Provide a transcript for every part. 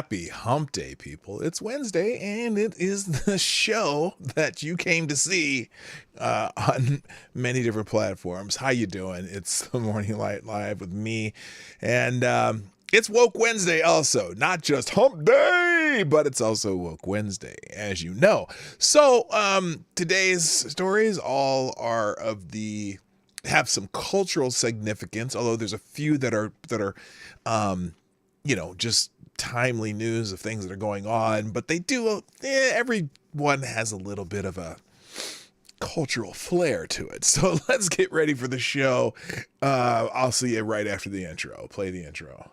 Happy Hump Day, people. It's Wednesday, and it is the show that you came to see on many different platforms. How you doing? It's the Morning Light Live with me, and it's Woke Wednesday also. Not just Hump Day, but it's also Woke Wednesday, as you know. So today's stories all have some cultural significance, although there's a few that are just timely news of things that are going on, but they do, everyone has a little bit of a cultural flair to it. So let's get ready for the show. I'll see you right after the intro. Play the intro.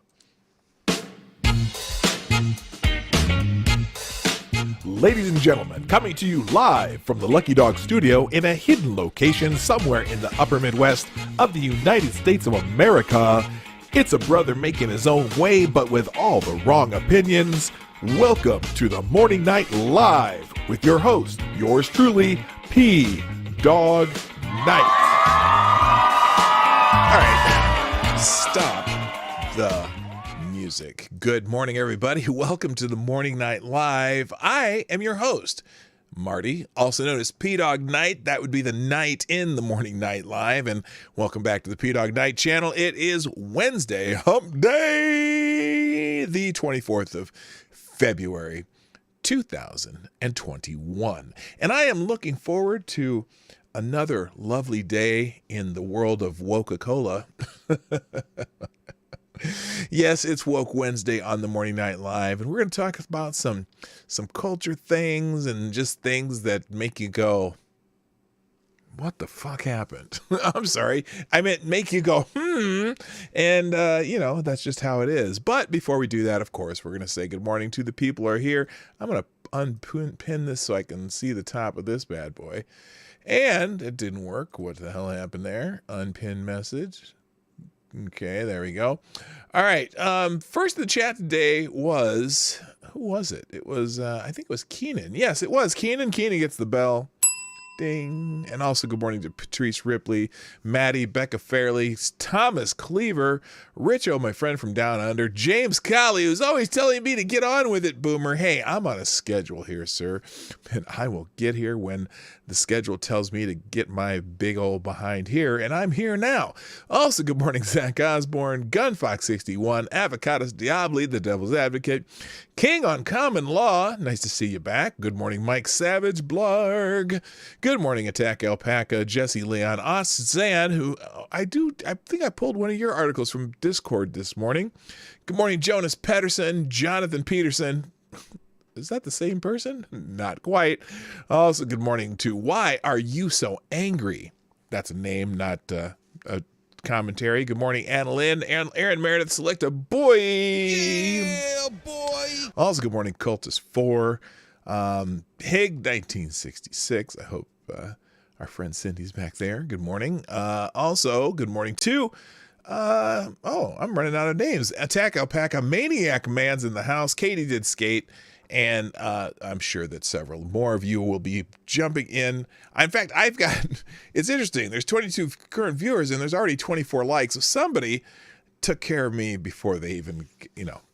Ladies and gentlemen, coming to you live from the Lucky Dog studio in a hidden location somewhere in the upper Midwest of the United States of America, it's a brother making his own way, but with all the wrong opinions. Welcome to the Morning Night Live with your host, yours truly, Dawg Knight. All right, stop the music. Good morning, everybody. Welcome to the Morning Night Live. I am your host, Marty, also known as Dawg Knight. That would be the night in the Morning Night Live. And welcome back to the Dawg Knight Channel. It is Wednesday, Hump Day, the 24th of February, 2021. And I am looking forward to another lovely day in the world of Coca-Cola. Yes, it's Woke Wednesday on the Morning Night Live, and we're going to talk about some culture things and just things that make you go, what the fuck happened? I'm sorry. I meant make you go, and, that's just how it is. But before we do that, of course, we're going to say good morning to the people who are here. I'm going to unpin this so I can see the top of this bad boy. And it didn't work. What the hell happened there? Unpin message. Okay, there we go. All right. First in the chat today was, who was it? It was, I think it was Keenan. Yes, it was Keenan. Keenan gets the bell. Ding. And also good morning to Patrice Ripley, Maddie, Becca Fairley, Thomas Cleaver, Richo, my friend from down under, James Colley, who's always telling me to get on with it, Boomer. Hey, I'm on a schedule here, sir, and I will get here when the schedule tells me to get my big old behind here, and I'm here now. Also, good morning, Zach Osborne, Gunfox61, Avocados Diabli, the Devil's Advocate, King on Common Law, nice to see you back. Good morning, Mike Savage, Blarg. Good morning, Attack Alpaca, Jesse Leon, Zan, who I think I pulled one of your articles from Discord this morning. Good morning, Jonas Pedersen, Jonathan Peterson. Is that the same person? Not quite. Also, good morning to Why Are You So Angry? That's a name, not a commentary. Good morning, Anna Lynn, and Aaron Meredith, select a boy. Yeah, boy. Also, good morning, Cultist 4. Hig 1966. I hope our friend Cindy's back there. Good morning. Also, good morning to I'm running out of names. Attack Alpaca, Maniac Man's in the house. Katie did skate. And I'm sure that several more of you will be jumping in. In fact, it's interesting. There's 22 current viewers and there's already 24 likes. So somebody took care of me before they even,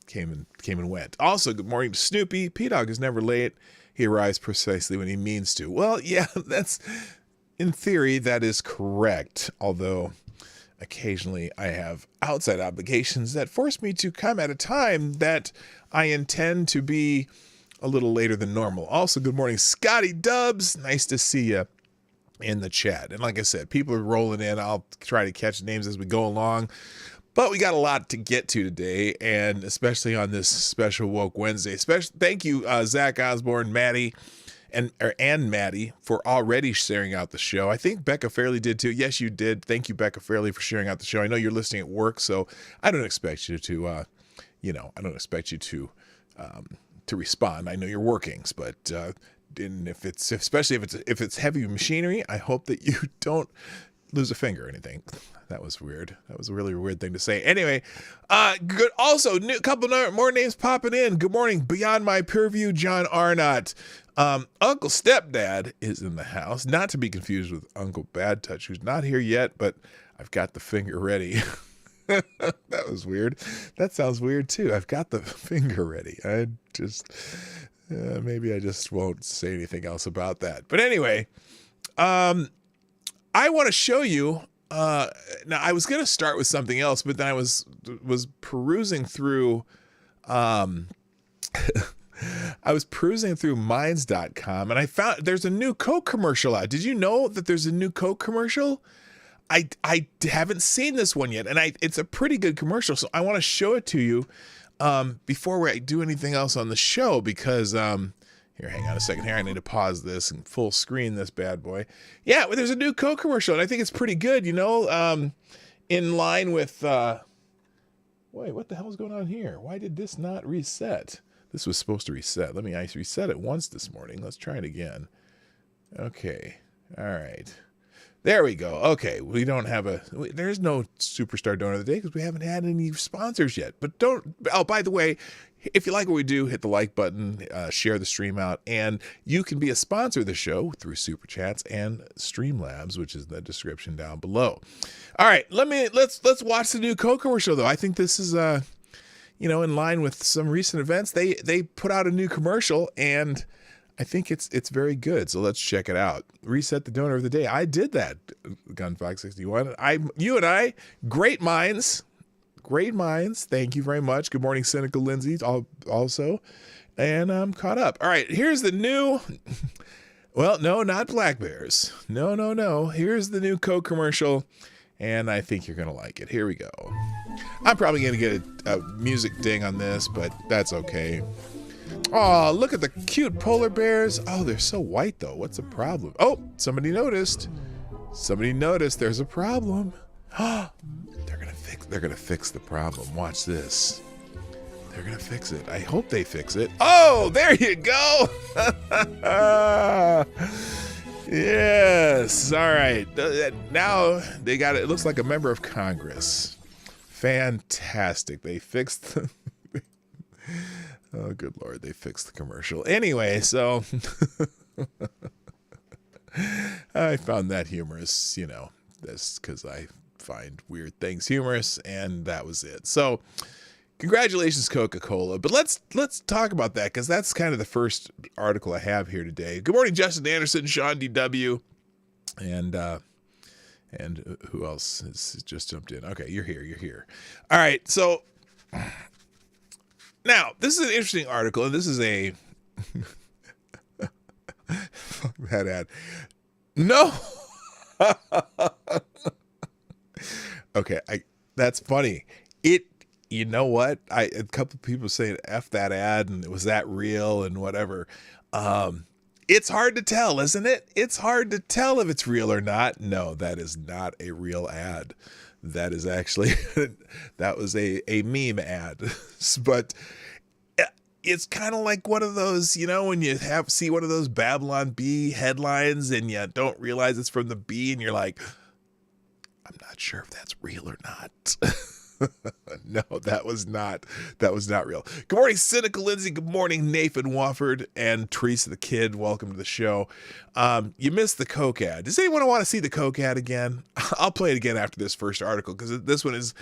came and went. Also, good morning to Snoopy. Dawg is never late. He arrives precisely when he means to. Well, yeah, in theory, that is correct. Although occasionally I have outside obligations that force me to come at a time that I intend to be a little later than normal. Also, good morning, Scotty Dubs. Nice to see you in the chat. And like I said, people are rolling in. I'll try to catch names as we go along. But we got a lot to get to today, and especially on this special Woke Wednesday. Thank you, Zach Osborne, Maddie, and Maddie for already sharing out the show. I think Becca Fairley did too. Yes, you did. Thank you, Becca Fairley, for sharing out the show. I know you're listening at work, so I don't expect you to, to respond. I know you're working, but and especially if it's heavy machinery, I hope that you don't lose a finger or anything. That was weird. That was a really weird thing to say. Anyway, good. Also, couple more names popping in. Good morning, Beyond My Purview, John Arnott. Uncle Stepdad is in the house, not to be confused with Uncle Bad Touch, who's not here yet, but I've got the finger ready. That was weird. That sounds weird too. I've got the finger ready. I just maybe I just won't say anything else about that. But anyway, I want to show you. Now I was going to start with something else, but then I was perusing through. I was perusing through minds.com and I found there's a new Coke commercial out. Did you know that there's a new Coke commercial? I haven't seen this one yet, and it's a pretty good commercial, so I want to show it to you before we do anything else on the show, because here, hang on a second here. I need to pause this and full screen this bad boy. Yeah, well, there's a new Coke commercial, and I think it's pretty good, in line with... Wait, what the hell is going on here? Why did this not reset? This was supposed to reset. I reset it once this morning. Let's try it again. Okay. All right. There we go. Okay. We don't have there's no superstar donor of the day because we haven't had any sponsors yet. But by the way, if you like what we do, hit the like button, share the stream out, and you can be a sponsor of the show through SuperChats and Streamlabs, which is in the description down below. All right. Let's watch the new Coke commercial though. I think this is in line with some recent events. They put out a new commercial, and I think it's very good. So let's check it out. Reset the donor of the day. I did that, Gunfox61. You and I, great minds. Great minds. Thank you very much. Good morning, Cynical Lindsay, also. And I'm caught up. All right, here's the new... Well, no, not Black Bears. No. Here's the new Coke commercial, and I think you're going to like it. Here we go. I'm probably going to get a music ding on this, but that's okay. Oh, look at the cute polar bears. Oh, they're so white, though. What's the problem? Oh, somebody noticed. There's a problem. They're gonna fix the problem. Watch this. They're gonna fix it. I hope they fix it. Oh, there you go. Yes. All right. Now they got it. It looks like a member of Congress. Fantastic. They fixed the... Oh, good Lord. They fixed the commercial. Anyway, so I found that humorous, this because I find weird things humorous, and that was it. So congratulations, Coca-Cola. But let's talk about that, because that's kind of the first article I have here today. Good morning, Justin Anderson, Sean DW, and who else has just jumped in? Okay, you're here. All right, so now this is an interesting article, and this is a fuck that ad. No. Okay, that's funny. You know what? A couple of people saying F that ad, and was that real and whatever. It's hard to tell, isn't it? It's hard to tell if it's real or not. No, that is not a real ad. That is actually, that was a meme ad. But it's kind of like one of those, when you see one of those Babylon Bee headlines and you don't realize it's from the Bee, and you're like, I'm not sure if that's real or not. No, that was not real. Good morning, Cynical Lindsay. Good morning, Nathan Wofford and Teresa the Kid. Welcome to the show. You missed the Coke ad. Does anyone want to see the Coke ad again? I'll play it again after this first article, because this one is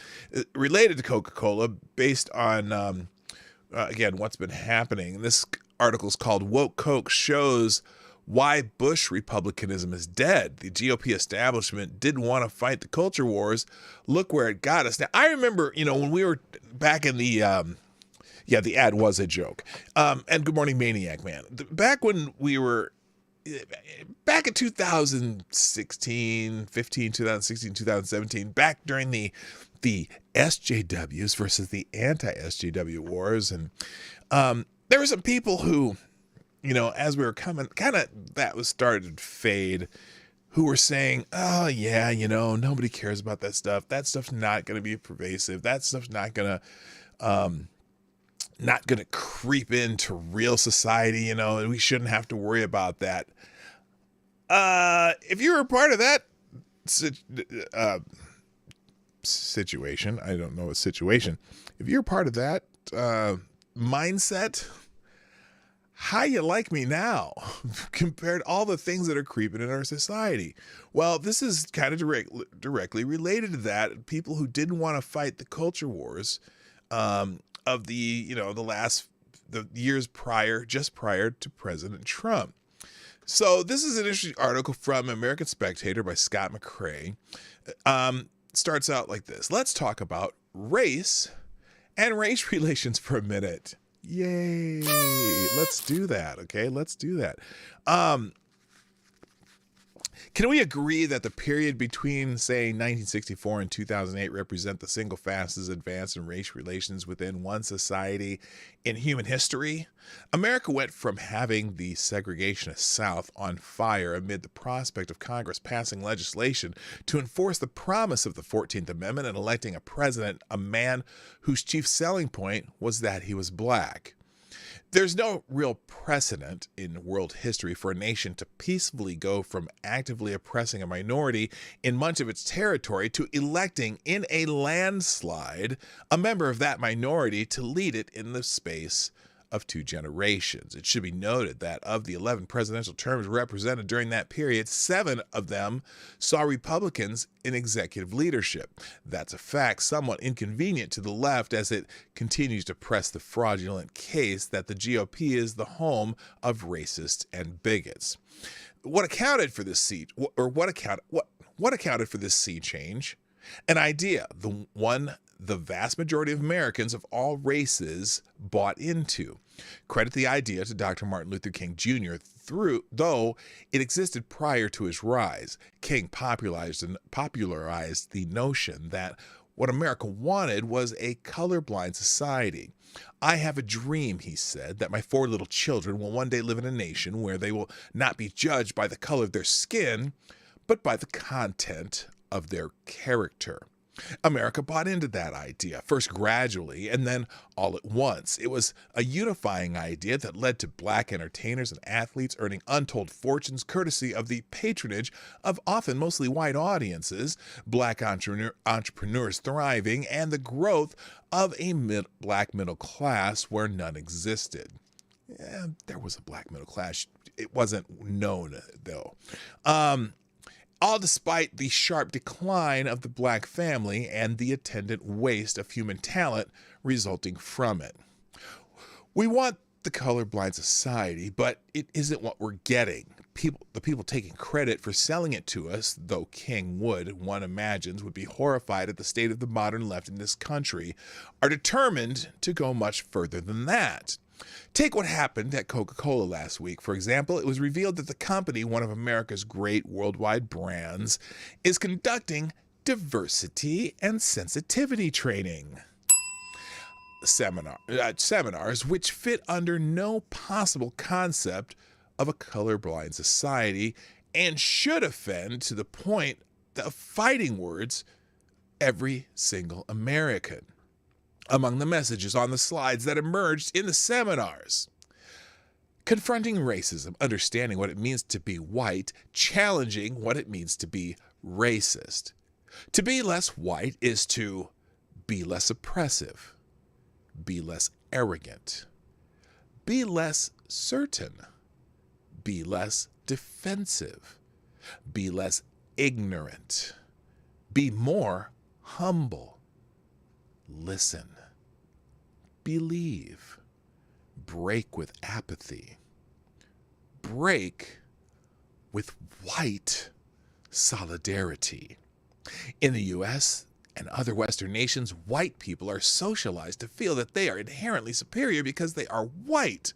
related to Coca-Cola, based on, again, what's been happening. This article is called "Woke Coke Shows Why Bush Republicanism is Dead. The GOP establishment didn't want to fight the culture wars. Look where it got us." Now, I remember, when we were back in the, the ad was a joke. And good morning, Maniac Man. Back when we were, back in 2016, 2017, back during the SJWs versus the anti-SJW wars. And there were some people who, as we were coming, that was started to fade, who were saying, oh yeah, nobody cares about that stuff. That stuff's not going to be pervasive. That stuff's not going to creep into real society, and we shouldn't have to worry about that. If you're a part of that situation, I don't know a situation. If you're a part of that mindset, how you like me now compared to all the things that are creeping in our society. Well, this is kind of directly related to that. People who didn't want to fight the culture wars of the years prior, just prior to President Trump. So this is an interesting article from American Spectator by Scott McCrae. Starts out like this. Let's talk about race and race relations for a minute. Yay. Let's do that. Okay, let's do that. Can we agree that the period between, say, 1964 and 2008 represent the single fastest advance in race relations within one society in human history? America went from having the segregationist South on fire amid the prospect of Congress passing legislation to enforce the promise of the 14th Amendment and electing a president, a man whose chief selling point was that he was black. There's no real precedent in world history for a nation to peacefully go from actively oppressing a minority in much of its territory to electing in a landslide a member of that minority to lead it in the space of 2 generations. It should be noted that of the 11 presidential terms represented during that period, 7 of them saw Republicans in executive leadership. That's a fact somewhat inconvenient to the left as it continues to press the fraudulent case that the GOP is the home of racists and bigots. What accounted for this sea change? An idea, the one the vast majority of Americans of all races bought into. Credit the idea to Dr. Martin Luther King Jr., though it existed prior to his rise. King popularized the notion that what America wanted was a colorblind society. I have a dream, he said, that my 4 little children will one day live in a nation where they will not be judged by the color of their skin, but by the content of their character. America bought into that idea, first gradually and then all at once. It was a unifying idea that led to black entertainers and athletes earning untold fortunes courtesy of the patronage of often mostly white audiences, black entrepreneurs thriving, and the growth of a black middle class where none existed. Yeah, there was a black middle class. It wasn't known, though. All despite the sharp decline of the black family and the attendant waste of human talent resulting from it. We want the colorblind society, but it isn't what we're getting. The people taking credit for selling it to us, though King would, one imagines, would be horrified at the state of the modern left in this country, are determined to go much further than that. Take what happened at Coca-Cola last week. For example, it was revealed that the company, one of America's great worldwide brands, is conducting diversity and sensitivity training seminars which fit under no possible concept of a colorblind society and should offend to the point of fighting words every single American. Among the messages on the slides that emerged in the seminars: confronting racism, understanding what it means to be white, challenging what it means to be racist. To be less white is to be less oppressive, be less arrogant, be less certain, be less defensive, be less ignorant, be more humble, listen, believe, break with apathy, break with white solidarity. In the U.S. and other Western nations, white people are socialized to feel that they are inherently superior because they are white.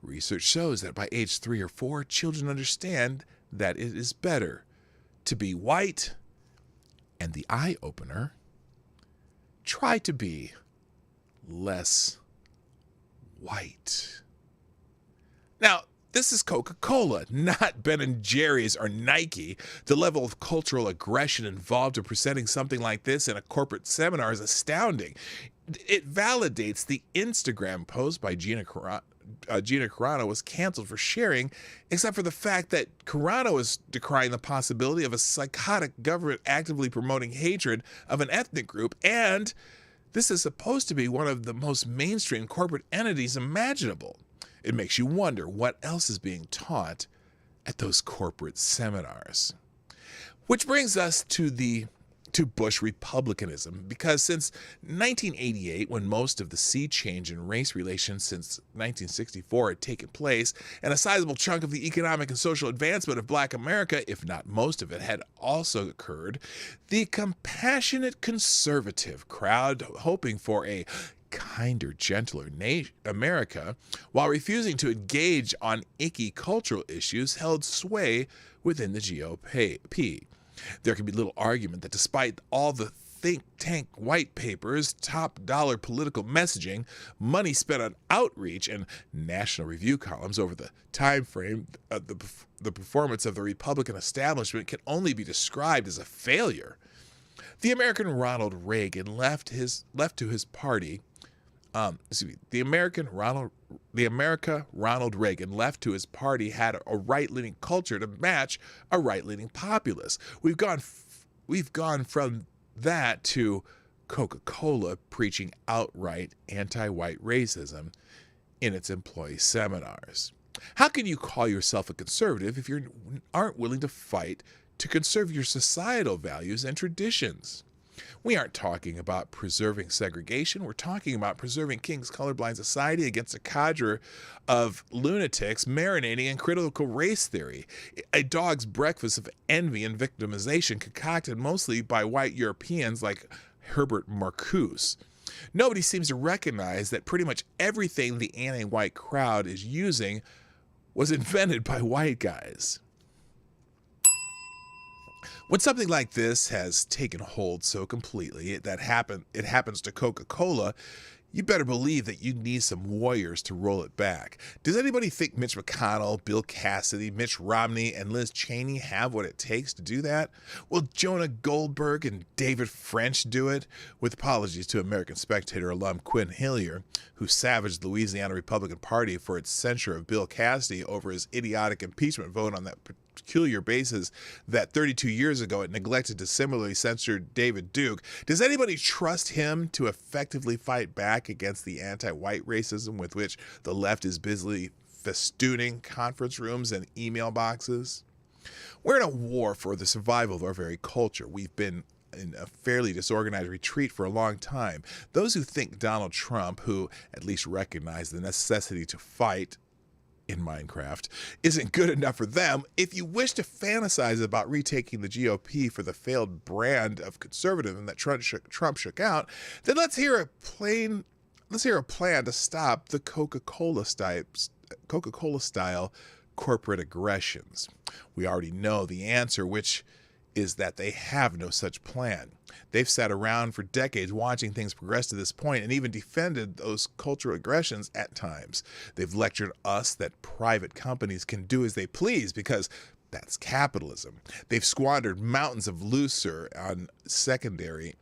Research shows that by age 3 or 4, children understand that it is better to be white, and the eye-opener: try to be less white. Now, this is Coca-Cola, not Ben & Jerry's or Nike. The level of cultural aggression involved in presenting something like this in a corporate seminar is astounding. It validates the Instagram post by Gina Carano was canceled for sharing, except for the fact that Carano is decrying the possibility of a psychotic government actively promoting hatred of an ethnic group, and this is supposed to be one of the most mainstream corporate entities imaginable. It makes you wonder what else is being taught at those corporate seminars. Which brings us to Bush Republicanism, because since 1988, when most of the sea change in race relations since 1964 had taken place, and a sizable chunk of the economic and social advancement of Black America, if not most of it, had also occurred, the compassionate conservative crowd, hoping for a kinder, gentler America, while refusing to engage on icky cultural issues, held sway within the GOP. There can be little argument that despite all the think tank white papers, top dollar political messaging, money spent on outreach, and National Review columns over the time frame, the performance of the Republican establishment can only be described as a failure. The American Ronald Reagan left to his party. The America Ronald Reagan left to his party had a right-leaning culture to match a right-leaning populace. We've gone from that to Coca-Cola preaching outright anti-white racism in its employee seminars. How can you call yourself a conservative if you aren't willing to fight to conserve your societal values and traditions? We aren't talking about preserving segregation. We're talking about preserving King's colorblind society against a cadre of lunatics marinating in critical race theory, a dog's breakfast of envy and victimization concocted mostly by white Europeans like Herbert Marcuse. Nobody seems to recognize that pretty much everything the anti-white crowd is using was invented by white guys. When something like this has taken hold so completely it happens to Coca-Cola, you better believe that you need some warriors to roll it back. Does anybody think Mitch McConnell, Bill Cassidy, Mitch Romney, and Liz Cheney have what it takes to do that? Will Jonah Goldberg and David French do it? With apologies to American Spectator alum Quinn Hillier, who savaged the Louisiana Republican Party for its censure of Bill Cassidy over his idiotic impeachment vote on that peculiar basis that 32 years ago it neglected to similarly censure David Duke. Does anybody trust him to effectively fight back against the anti-white racism with which the left is busily festooning conference rooms and email boxes? We're in a war for the survival of our very culture. We've been in a fairly disorganized retreat for a long time. Those who think Donald Trump, who at least recognized the necessity to fight in Minecraft, isn't good enough for them. If you wish to fantasize about retaking the GOP for the failed brand of conservatism that Trump shook out, then let's hear a plan to stop the Coca-Cola style corporate aggressions. We already know the answer, which is that they have no such plan. They've sat around for decades watching things progress to this point and even defended those cultural aggressions at times. They've lectured us that private companies can do as they please because that's capitalism. They've squandered mountains of lucre on secondary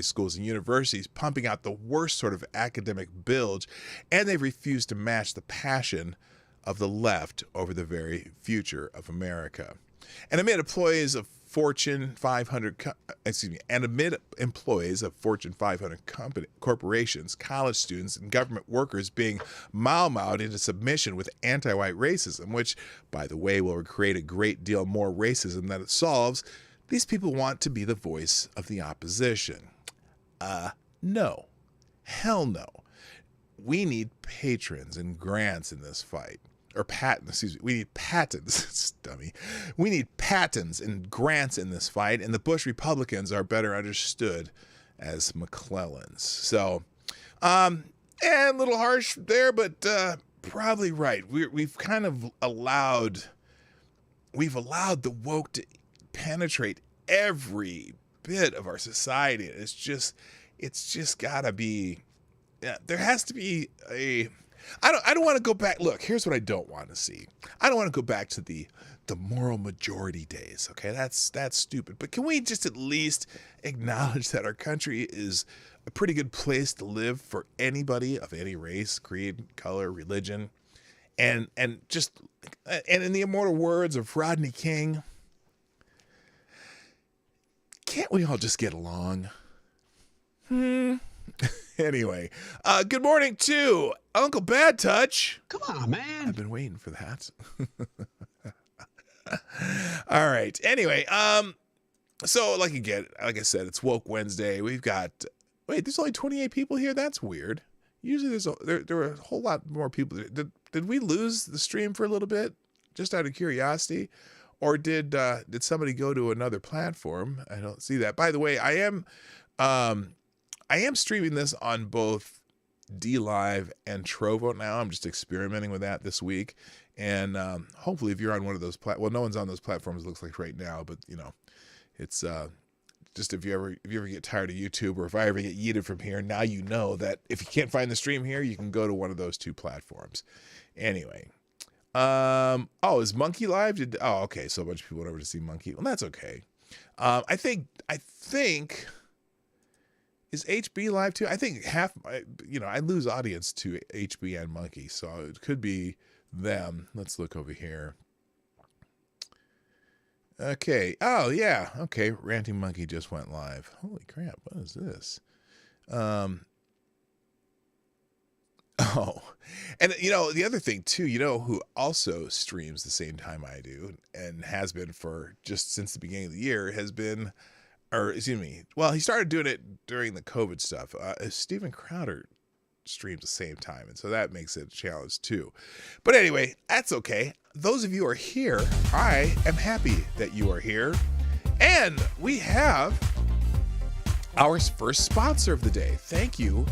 schools and universities, pumping out the worst sort of academic bilge, and they've refused to match the passion of the left over the very future of America. And amid employees of Fortune 500 corporations, college students, and government workers being mau-maued into submission with anti-white racism, which, by the way, will create a great deal more racism than it solves, these people want to be the voice of the opposition. No. Hell no. We need patrons and grants in this fight. Or patents, we need patents, dummy. We need patents and grants in this fight, and the Bush Republicans are better understood as McClellans. So, and a little harsh there, but probably right. We've kind of allowed the woke to penetrate every bit of our society. It's just gotta be, there has to be a, I don't want to go back. Look, here's what I don't want to see. I don't want to go back to the moral majority days. Okay, that's stupid. But can we just at least acknowledge that our country is a pretty good place to live for anybody of any race, creed, color, religion, and in the immortal words of Rodney King, can't we all just get along? Anyway, good morning to Uncle Bad Touch. Come on, man. I've been waiting for that. All right. Anyway, so like I said, it's Woke Wednesday. We've got, there's only 28 people here. That's weird. Usually there were a whole lot more people. Did we lose the stream for a little bit, just out of curiosity, or did somebody go to another platform? I don't see that. By the way, I am streaming this on both DLive and Trovo now. I'm just experimenting with that this week, and hopefully, if you're on one of those no one's on those platforms. It looks like right now, but it's just if you ever get tired of YouTube, or if I ever get yeeted from here, now you know that if you can't find the stream here, you can go to one of those two platforms. Anyway, is Monkey live? Okay, so a bunch of people went over to see Monkey. Well, that's okay. I think is HB live too? I think half, I lose audience to HB and Monkey, so it could be them. Let's look over here. Okay. Oh, yeah. Okay. Ranting Monkey just went live. Holy crap. What is this? And the other thing too, who also streams the same time I do and has been for just since the beginning of the year he started doing it during the COVID stuff. Steven Crowder streams the same time, and so that makes it a challenge too. But anyway, that's okay. Those of you who are here, I am happy that you are here. And we have our first sponsor of the day. Thank you,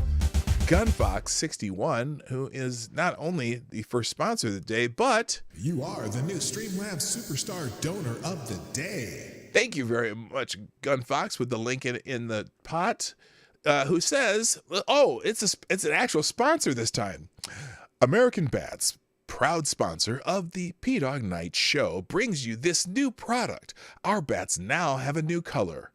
Gunfox61, who is not only the first sponsor of the day, but you are the new Streamlabs Superstar Donor of the Day. Thank you very much, Gunfox, with the link in the pot, who says, it's an actual sponsor this time. American Bats, proud sponsor of the Dawg Knight Show, brings you this new product. Our bats now have a new color,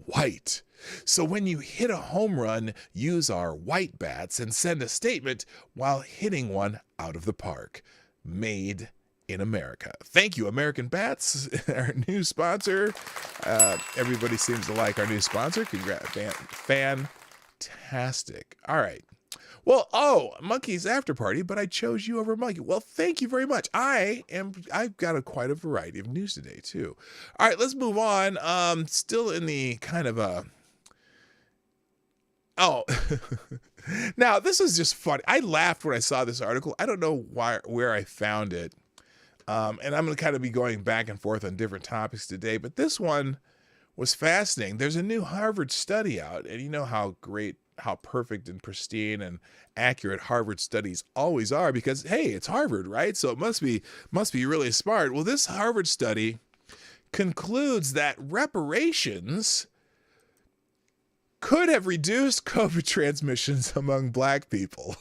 white. So when you hit a home run, use our white bats and send a statement while hitting one out of the park. Made in America. Thank you, American Bats, our new sponsor. Everybody seems to like our new sponsor. Congrats, fantastic. All right. Well, Monkey's after party, but I chose you over Monkey. Well, thank you very much. I've got quite a variety of news today too. All right, let's move on. Still in the kind of now this is just funny. I laughed when I saw this article. I don't know where I found it. And I'm going to kind of be going back and forth on different topics today, but this one was fascinating. There's a new Harvard study out, and you know how perfect and pristine and accurate Harvard studies always are because, hey, it's Harvard, right? So it must be really smart. Well, this Harvard study concludes that reparations could have reduced COVID transmissions among Black people.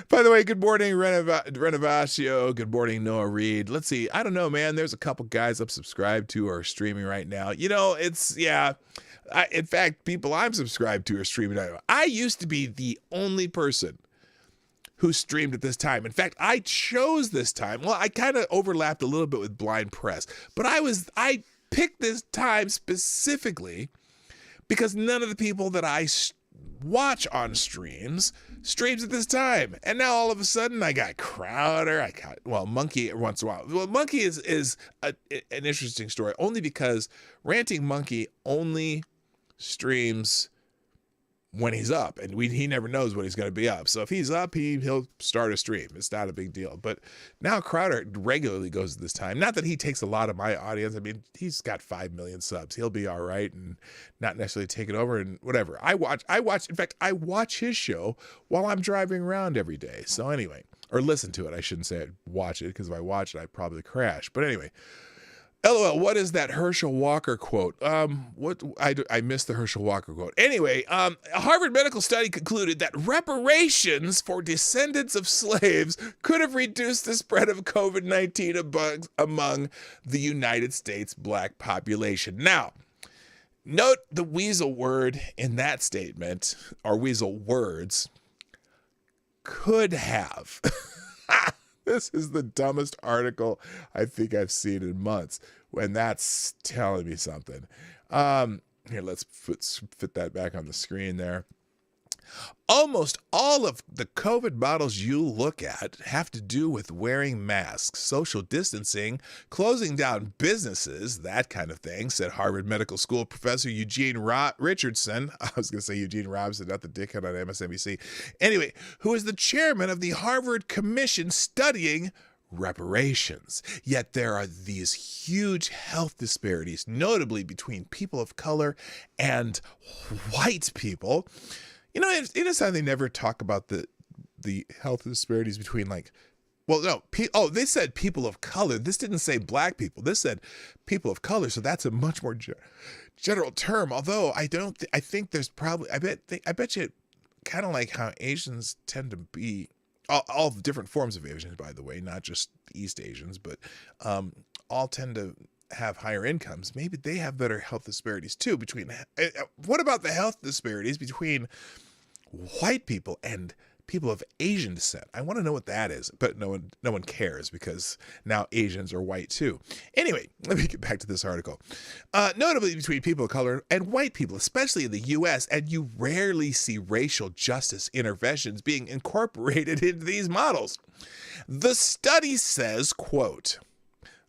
By the way, good morning, Renovatio. Good morning, Noah Reed. Let's see. I don't know, man. There's a couple guys I'm subscribed to are streaming right now. In fact, people I'm subscribed to are streaming right now. I used to be the only person who streamed at this time. In fact, I chose this time. Well, I kind of overlapped a little bit with Blind Press, but I picked this time specifically because none of the people that I watch on streams at this time. And now all of a sudden I got Crowder, Monkey once in a while. Well, Monkey is an interesting story only because Ranting Monkey only streams when he's up, and he never knows when he's going to be up. So if he's up, he'll start a stream. It's not a big deal. But now Crowder regularly goes at this time. Not that he takes a lot of my audience. I mean, he's got 5 million subs. He'll be all right and not necessarily take it over and whatever. I watch. In fact, I watch his show while I'm driving around every day. So anyway, or listen to it. I shouldn't say watch it, because if I watch it, I'd probably crash. But anyway. LOL, what is that Herschel Walker quote? I missed the Herschel Walker quote. Anyway, a Harvard medical study concluded that reparations for descendants of slaves could have reduced the spread of COVID-19 among the United States Black population. Now, note the weasel word in that statement, or weasel words, could have. This is the dumbest article I think I've seen in months, and that's telling me something. Here, let's fit that back on the screen there. Almost all of the COVID models you look at have to do with wearing masks, social distancing, closing down businesses, that kind of thing, said Harvard Medical School professor Eugene Richardson. I was going to say Eugene Robinson, not the dickhead on MSNBC. Anyway, who is the chairman of the Harvard Commission studying reparations. Yet there are these huge health disparities, notably between people of color and white people. You know, it's how they never talk about the health disparities between they said people of color. This didn't say black people. This said people of color. So that's a much more general term. Although I think there's probably, I bet you kind of like how Asians tend to be, all different forms of Asians, by the way, not just East Asians, but all tend to have higher incomes. Maybe they have better health disparities too what about the health disparities between white people and people of Asian descent? I want to know what that is, but no one cares because now Asians are white too. Anyway, let me get back to this article. Notably between people of color and white people, especially in the U.S., and you rarely see racial justice interventions being incorporated into these models. The study says, quote,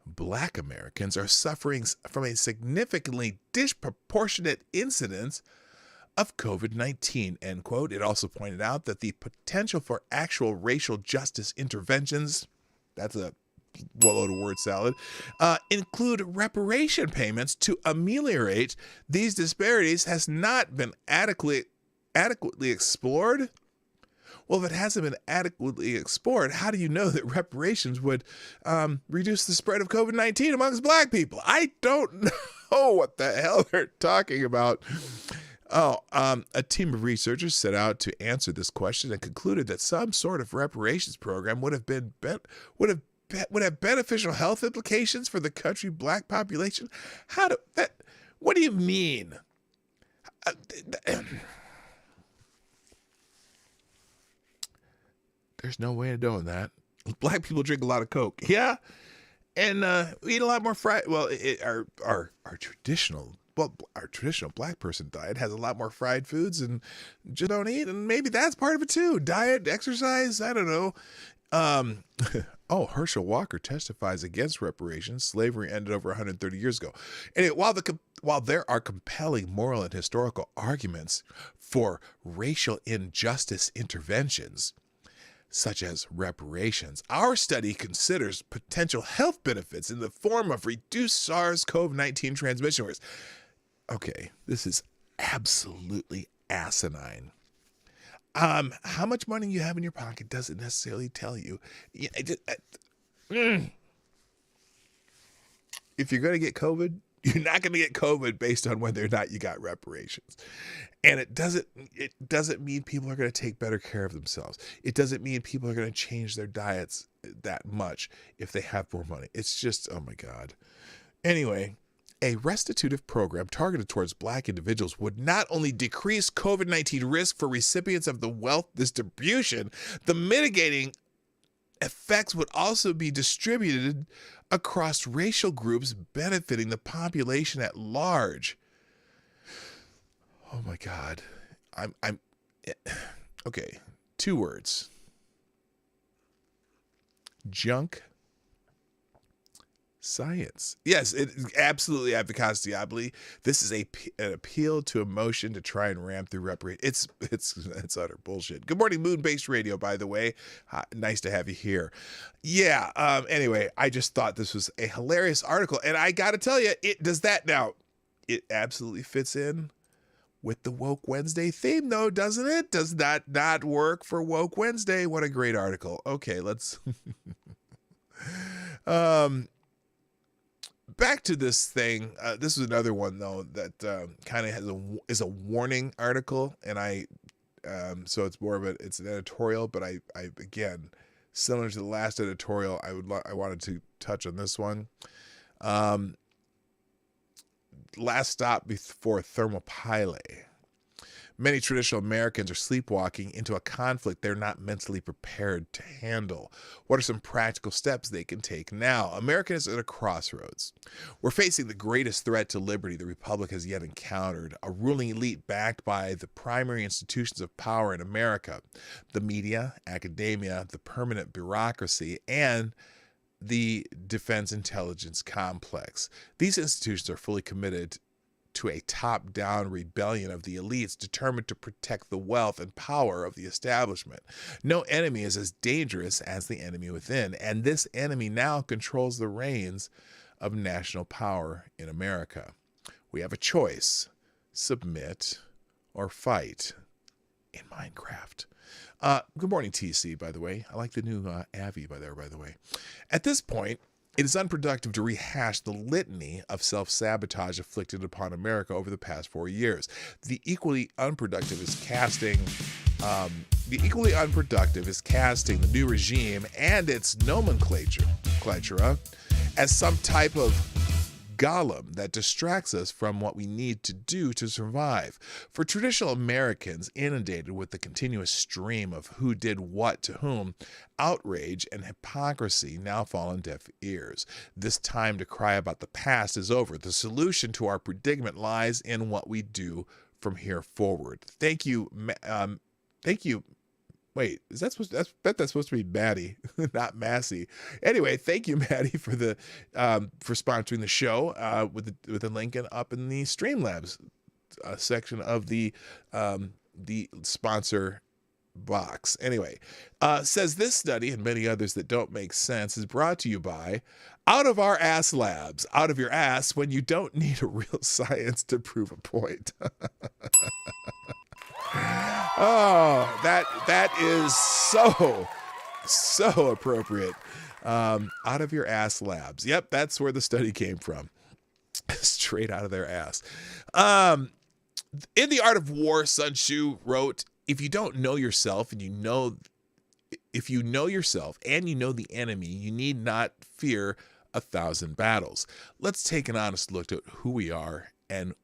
Black Americans are suffering from a significantly disproportionate incidence of COVID-19, end quote. It also pointed out that the potential for actual racial justice interventions, that's a load of word salad, include reparation payments to ameliorate these disparities has not been adequately explored. Well, if it hasn't been adequately explored, how do you know that reparations would reduce the spread of COVID-19 amongst black people? I don't know what the hell they're talking about. A team of researchers set out to answer this question and concluded that some sort of reparations program would have beneficial health implications for the country's black population. What do you mean? There's no way of knowing that. Black people drink a lot of Coke. Yeah. And we eat a lot more fried. Well, our traditional black person diet has a lot more fried foods and just don't eat. And maybe that's part of it too. Diet, exercise, I don't know. Herschel Walker testifies against reparations. Slavery ended over 130 years ago. Anyway, while there are compelling moral and historical arguments for racial injustice interventions, such as reparations, our study considers potential health benefits in the form of reduced SARS-CoV-19 transmission risk. Okay, this is absolutely asinine. How much money you have in your pocket doesn't necessarily tell you. If you're going to get COVID, you're not going to get COVID based on whether or not you got reparations. And it doesn't mean people are going to take better care of themselves. It doesn't mean people are going to change their diets that much if they have more money. It's just, oh my God. Anyway, a restitutive program targeted towards black individuals would not only decrease COVID-19 risk for recipients of the wealth distribution, the mitigating effects would also be distributed across racial groups, benefiting the population at large. Oh my God. Okay. 2 words. Junk science. Yes, it is absolutely advocacy diaboli. This is an appeal to emotion to try and ram through reparations. It's utter bullshit. Good morning, Moon-Based Radio, by the way. Nice to have you here. Yeah, anyway, I just thought this was a hilarious article, and I gotta tell you, it absolutely fits in with the Woke Wednesday theme, though, doesn't it? Does that not work for Woke Wednesday? What a great article. Okay, let's back to this thing. This is another one though that kind of is a warning article, and so it's more of it's an editorial, but I again, similar to the last editorial, I wanted to touch on this one. Last stop before Thermopylae. Many traditional Americans are sleepwalking into a conflict they're not mentally prepared to handle. What are some practical steps they can take now? America is at a crossroads. We're facing the greatest threat to liberty the Republic has yet encountered, a ruling elite backed by the primary institutions of power in America, the media, academia, the permanent bureaucracy, and the defense intelligence complex. These institutions are fully committed to a top-down rebellion of the elites determined to protect the wealth and power of the establishment. No enemy is as dangerous as the enemy within, and this enemy now controls the reins of national power in America. We have a choice: submit or fight in Minecraft. Good morning, TC, by the way. I like the new Avi by the way. At this point, it is unproductive to rehash the litany of self-sabotage inflicted upon America over the past 4 years. The equally unproductive is casting the new regime and its nomenclature as some type of golem that distracts us from what we need to do to survive. For traditional Americans inundated with the continuous stream of who did what to whom, outrage and hypocrisy now fall on deaf ears. This time to cry about the past is over. The solution to our predicament lies in what we do from here forward. Thank you. Wait, is that supposed to, that's supposed to be Maddie, not Massey. Anyway, thank you, Maddie, for the for sponsoring the show with the link up in the Streamlabs section of the sponsor box. Anyway, says this study and many others that don't make sense is brought to you by Out of Our Ass Labs. Out of your ass when you don't need a real science to prove a point. Oh, that is so appropriate. Out of your ass labs. Yep, that's where the study came from. Straight out of their ass. In The Art of War, Sun Tzu wrote, if you know yourself and you know the enemy, you need not fear 1,000 battles. Let's take an honest look at who we are and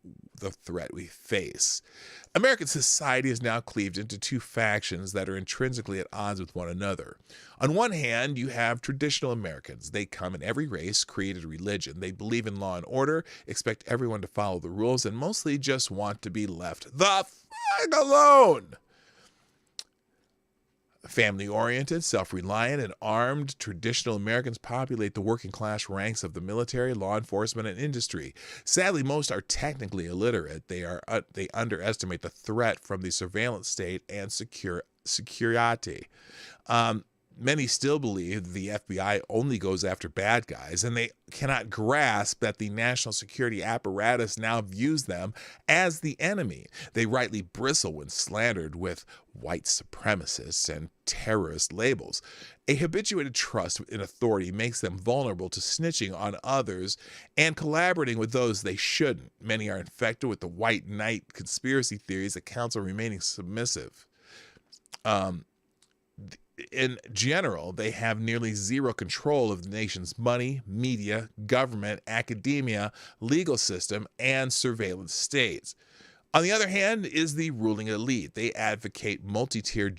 the threat we face. American society is now cleaved into two factions that are intrinsically at odds with one another. On one hand, you have traditional Americans. They come in every race, created a religion. They believe in law and order, expect everyone to follow the rules, and mostly just want to be left the fuck alone. Family-oriented, self-reliant, and armed, traditional Americans populate the working-class ranks of the military, law enforcement, and industry. Sadly, most are technically illiterate. They underestimate the threat from the surveillance state and security. Many still believe the FBI only goes after bad guys, and they cannot grasp that the national security apparatus now views them as the enemy. They rightly bristle when slandered with white supremacists and terrorist labels. A habituated trust in authority makes them vulnerable to snitching on others and collaborating with those they shouldn't. Many are infected with the white knight conspiracy theories that counsel remaining submissive. In general, they have nearly zero control of the nation's money, media, government, academia, legal system, and surveillance states. On the other hand is the ruling elite. They advocate a multi-tiered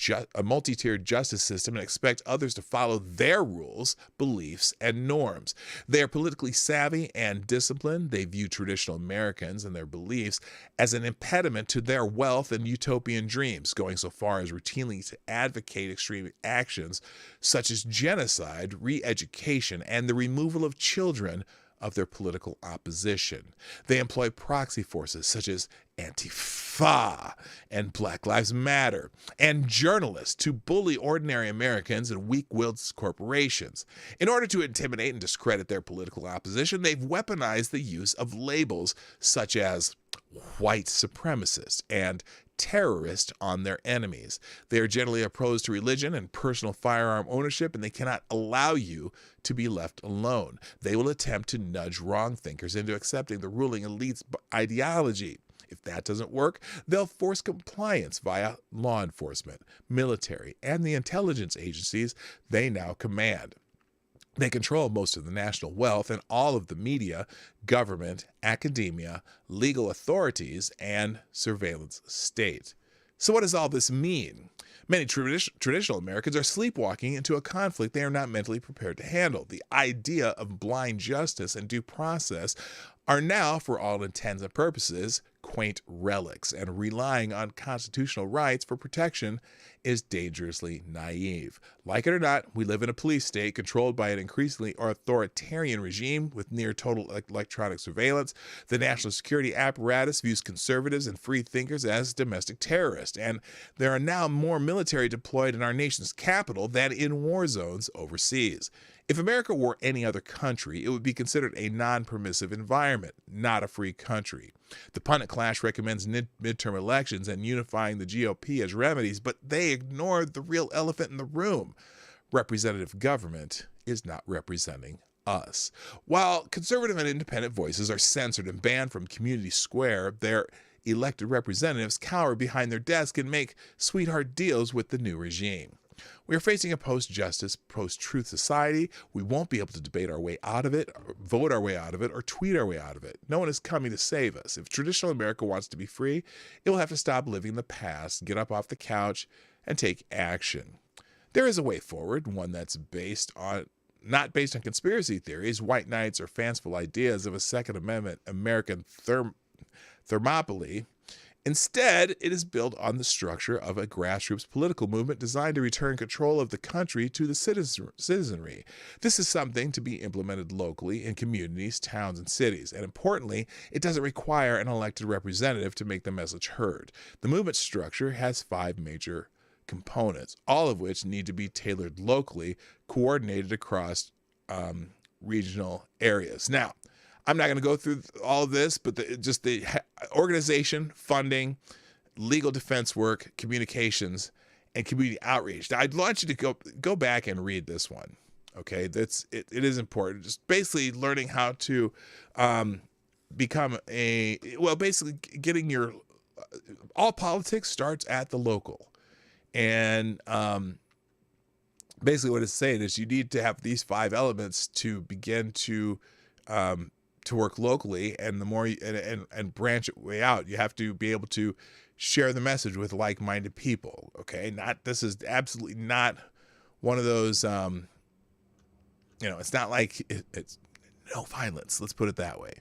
justice system and expect others to follow their rules, beliefs, and norms. They are politically savvy and disciplined. They view traditional Americans and their beliefs as an impediment to their wealth and utopian dreams, going so far as routinely to advocate extreme actions such as genocide, re-education, and the removal of children of their political opposition. They employ proxy forces such as Antifa and Black Lives Matter and journalists to bully ordinary Americans and weak-willed corporations. In order to intimidate and discredit their political opposition, they've weaponized the use of labels such as white supremacist and terrorist on their enemies. They are generally opposed to religion and personal firearm ownership, and they cannot allow you to be left alone. They will attempt to nudge wrong thinkers into accepting the ruling elite's ideology. If that doesn't work, they'll force compliance via law enforcement, military, and the intelligence agencies they now command. They control most of the national wealth and all of the media, government, academia, legal authorities, and surveillance state. So what does all this mean? Many traditional Americans are sleepwalking into a conflict they are not mentally prepared to handle. The idea of blind justice and due process are now, for all intents and purposes, quaint relics, and relying on constitutional rights for protection is dangerously naive. Like it or not, we live in a police state controlled by an increasingly authoritarian regime with near total electronic surveillance. The national security apparatus views conservatives and free thinkers as domestic terrorists, and there are now more military deployed in our nation's capital than in war zones overseas. If America were any other country, it would be considered a non-permissive environment, not a free country. The pundit clash recommends midterm elections and unifying the GOP as remedies, but they ignore the real elephant in the room. Representative government is not representing us. While conservative and independent voices are censored and banned from Community Square, their elected representatives cower behind their desk and make sweetheart deals with the new regime. We are facing a post-justice, post-truth society. We won't be able to debate our way out of it, or vote our way out of it, or tweet our way out of it. No one is coming to save us. If traditional America wants to be free, it will have to stop living in the past, get up off the couch, and take action. There is a way forward, one that's not based on conspiracy theories, white knights, or fanciful ideas of a Second Amendment American thermopylae. Instead, it is built on the structure of a grassroots political movement designed to return control of the country to the citizenry. This is something to be implemented locally in communities, towns, and cities. And importantly, it doesn't require an elected representative to make the message heard. The movement structure has 5 major components, all of which need to be tailored locally, coordinated across regional areas. Now, I'm not going to go through all of this, but the organization, funding, legal defense work, communications, and community outreach. Now, I'd want you to go back and read this one. Okay, it is important. Just basically learning how to become basically getting your all politics starts at the local, and basically what it's saying is you need to have these 5 elements to begin to work locally, and the more and branch it way out. You have to be able to share the message with like-minded people. Okay, this is absolutely not one of those. It's not like it's no violence. Let's put it that way.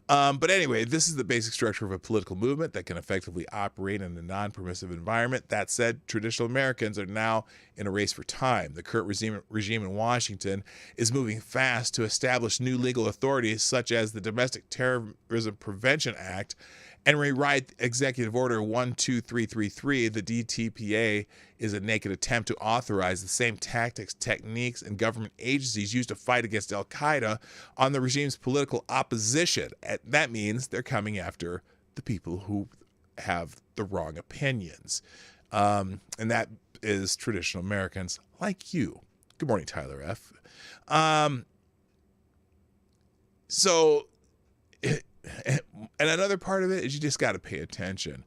But anyway, this is the basic structure of a political movement that can effectively operate in a non-permissive environment. That said, traditional Americans are now in a race for time. The current regime in Washington is moving fast to establish new legal authorities such as the Domestic Terrorism Prevention Act and rewrite Executive Order 12333. The DTPA is a naked attempt to authorize the same tactics, techniques, and government agencies used to fight against al-Qaeda on the regime's political opposition. That means they're coming after the people who have the wrong opinions. And that is traditional Americans like you. Good morning, Tyler F. And another part of it is you just got to pay attention.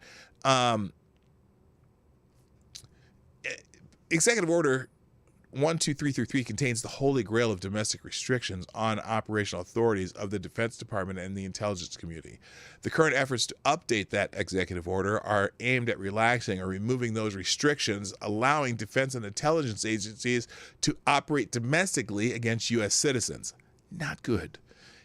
Executive Order 12333 contains the holy grail of domestic restrictions on operational authorities of the Defense Department and the intelligence community. The current efforts to update that executive order are aimed at relaxing or removing those restrictions, allowing defense and intelligence agencies to operate domestically against U.S. citizens. Not good.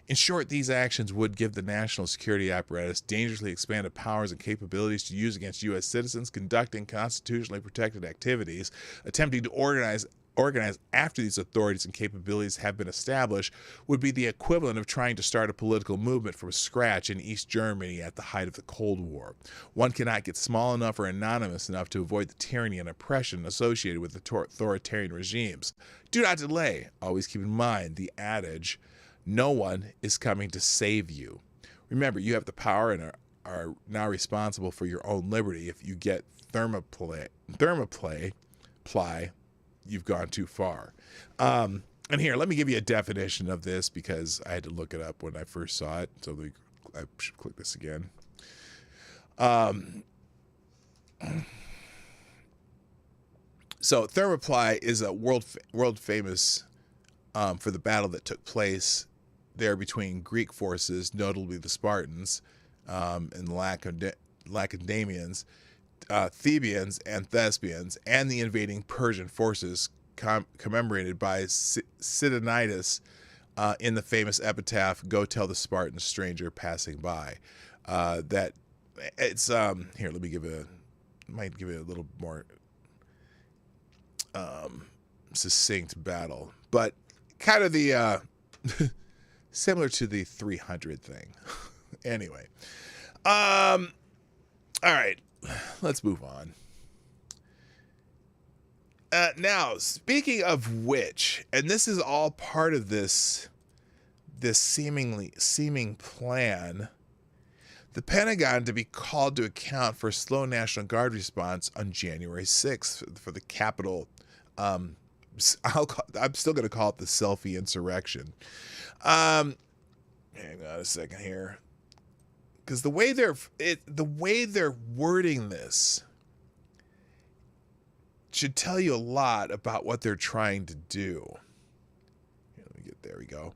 In short, these actions would give the national security apparatus dangerously expanded powers and capabilities to use against U.S. citizens conducting constitutionally protected activities. Attempting to organize after these authorities and capabilities have been established would be the equivalent of trying to start a political movement from scratch in East Germany at the height of the Cold War. One cannot get small enough or anonymous enough to avoid the tyranny and oppression associated with authoritarian regimes. Do not delay. Always keep in mind the adage, no one is coming to save you. Remember, you have the power and are now responsible for your own liberty. If you get thermoply, you've gone too far. And here, let me give you a definition of this because I had to look it up when I first saw it. So I should click this again. So thermoply is a world famous for the battle that took place there between Greek forces, notably the Spartans and the Lacedaemonians, Thebians and Thespians and the invading Persian forces commemorated by Sidonitis in the famous epitaph, "Go tell the Spartan stranger passing by." That it's here. Let me might give it a little more succinct battle, but kind of the similar to the 300 thing. Anyway, all right, let's move on. Now, speaking of which, and this is all part of this seeming plan, the Pentagon to be called to account for slow National Guard response on January 6th for the Capitol. I'm still going to call it the selfie insurrection. Hang on a second here, because the way they're wording this should tell you a lot about what they're trying to do. Here, there we go.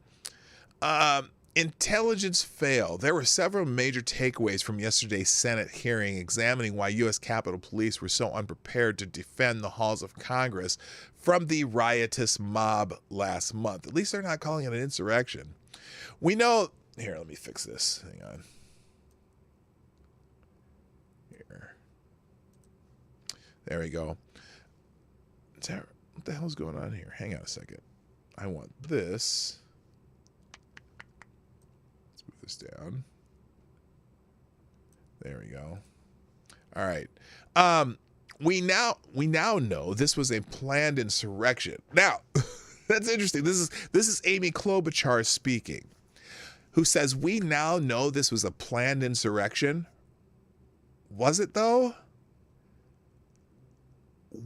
Intelligence fail. There were several major takeaways from yesterday's Senate hearing examining why U.S. Capitol Police were so unprepared to defend the halls of Congress from the riotous mob last month. At least they're not calling it an insurrection. We know... Here, let me fix this. Hang on. Here. There we go. What the hell's going on here? Hang on a second. I want this. Let's move this down. There we go. All right. We now know this was a planned insurrection. Now, that's interesting. This is Amy Klobuchar speaking, who says we now know this was a planned insurrection. Was it though?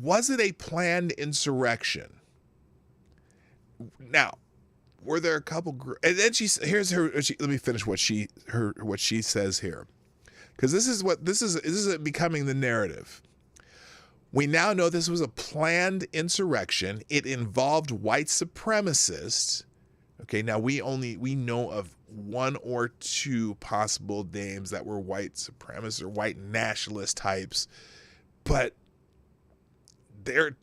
Was it a planned insurrection? Now, were there a couple and then let me finish what she says here, because this is becoming the narrative. We now know this was a planned insurrection. It involved white supremacists. Okay, now we know of one or two possible names that were white supremacists or white nationalist types, but they're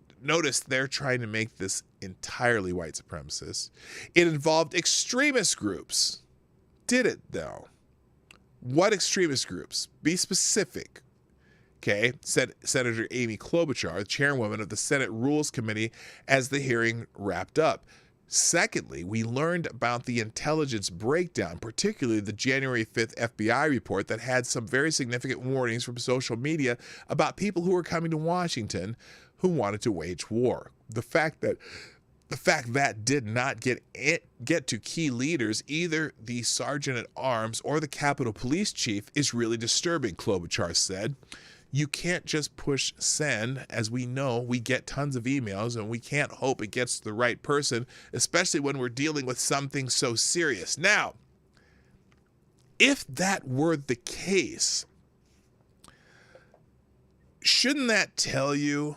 trying to make this entirely white supremacist. It involved extremist groups. Did it though? What extremist groups? Be specific. Okay, said Senator Amy Klobuchar, the chairwoman of the Senate Rules Committee, as the hearing wrapped up. Secondly, we learned about the intelligence breakdown, particularly the January 5th FBI report that had some very significant warnings from social media about people who were coming to Washington who wanted to wage war. The fact that did not get to key leaders, either the sergeant at arms or the Capitol Police chief, is really disturbing, Klobuchar said. You can't just push send. As we know, we get tons of emails and we can't hope it gets to the right person, especially when we're dealing with something so serious. Now, if that were the case, shouldn't that tell you,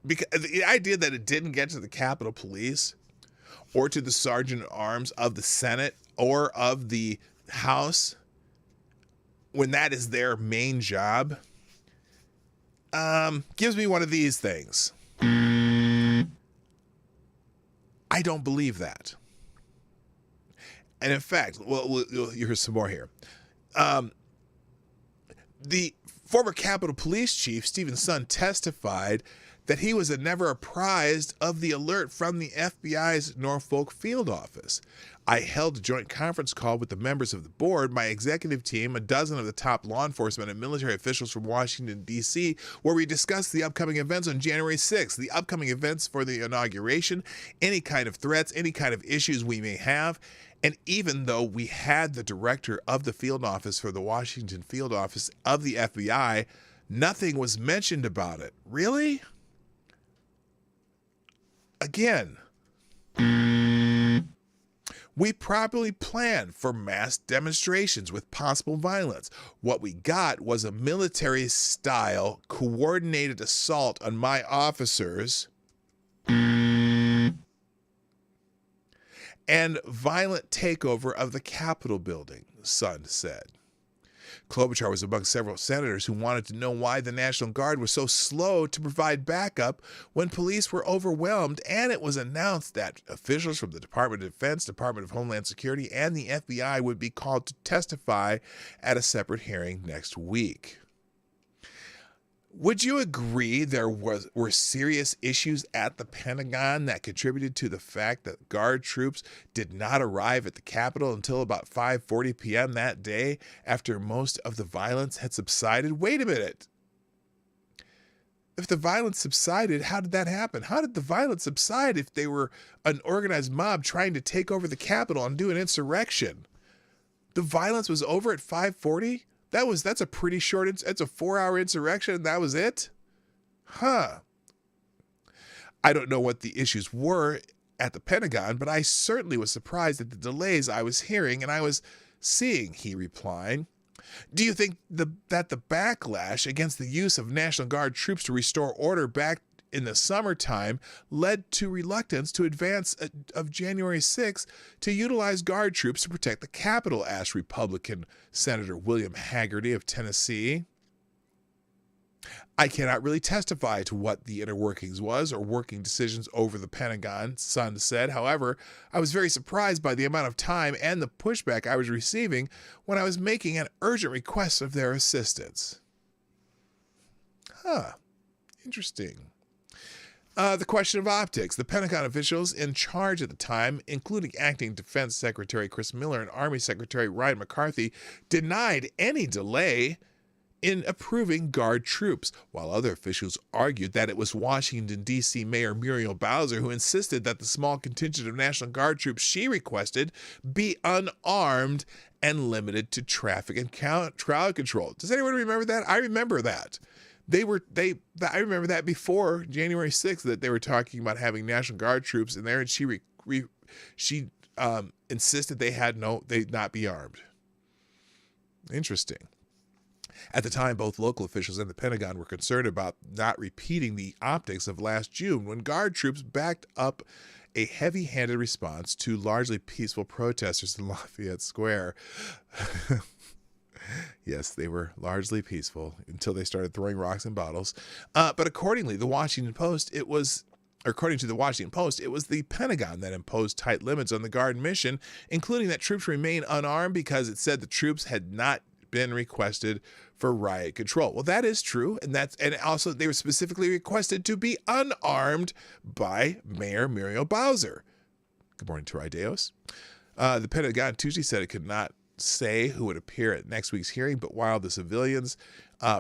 because the idea that it didn't get to the Capitol Police or to the Sergeant at Arms of the Senate or of the House, when that is their main job, gives me one of these things. I don't believe that. And in fact, well, you'll hear some more here. The former Capitol Police Chief, Stephen Sun, testified that he was never apprised of the alert from the FBI's Norfolk field office. I held a joint conference call with the members of the board, my executive team, a dozen of the top law enforcement and military officials from Washington, D.C., where we discussed the upcoming events on January 6th, the upcoming events for the inauguration, any kind of threats, any kind of issues we may have. And even though we had the director of the field office for the Washington field office of the FBI, nothing was mentioned about it. Really? Again, we properly planned for mass demonstrations with possible violence. What we got was a military-style coordinated assault on my officers and violent takeover of the Capitol building, Sun said. Klobuchar was among several senators who wanted to know why the National Guard was so slow to provide backup when police were overwhelmed, and it was announced that officials from the Department of Defense, Department of Homeland Security, and the FBI would be called to testify at a separate hearing next week. Would you agree there were serious issues at the Pentagon that contributed to the fact that Guard troops did not arrive at the Capitol until about 5:40 p.m. that day after most of the violence had subsided? Wait a minute. If the violence subsided, how did that happen? How did the violence subside if they were an organized mob trying to take over the Capitol and do an insurrection? The violence was over at 5:40? That's a pretty short, it's a 4-hour insurrection and that was it? Huh. I don't know what the issues were at the Pentagon, but I certainly was surprised at the delays I was hearing and I was seeing, he replied. Do you think that the backlash against the use of National Guard troops to restore order back in the summertime led to reluctance to advance of January 6th to utilize Guard troops to protect the Capitol, asked Republican Senator William Hagerty of Tennessee. I cannot really testify to what the inner workings was or working decisions over the Pentagon, Sun said. However, I was very surprised by the amount of time and the pushback I was receiving when I was making an urgent request of their assistance. Huh. Interesting. The question of optics. The Pentagon officials in charge at the time, including Acting Defense Secretary Chris Miller and Army Secretary Ryan McCarthy, denied any delay in approving Guard troops, while other officials argued that it was Washington, D.C. Mayor Muriel Bowser who insisted that the small contingent of National Guard troops she requested be unarmed and limited to traffic and crowd control. Does anyone remember that? I remember that. I remember that before January 6th that they were talking about having National Guard troops in there, and she insisted they not be armed. Interesting. At the time, both local officials and the Pentagon were concerned about not repeating the optics of last June when Guard troops backed up a heavy-handed response to largely peaceful protesters in Lafayette Square. Yes, they were largely peaceful until they started throwing rocks and bottles. But according to the Washington Post, it was the Pentagon that imposed tight limits on the Guard mission, including that troops remain unarmed because it said the troops had not been requested for riot control. Well, that is true, and also they were specifically requested to be unarmed by Mayor Muriel Bowser. Good morning, Torideos. The Pentagon Tuesday said it could not say who would appear at next week's hearing, but while the civilians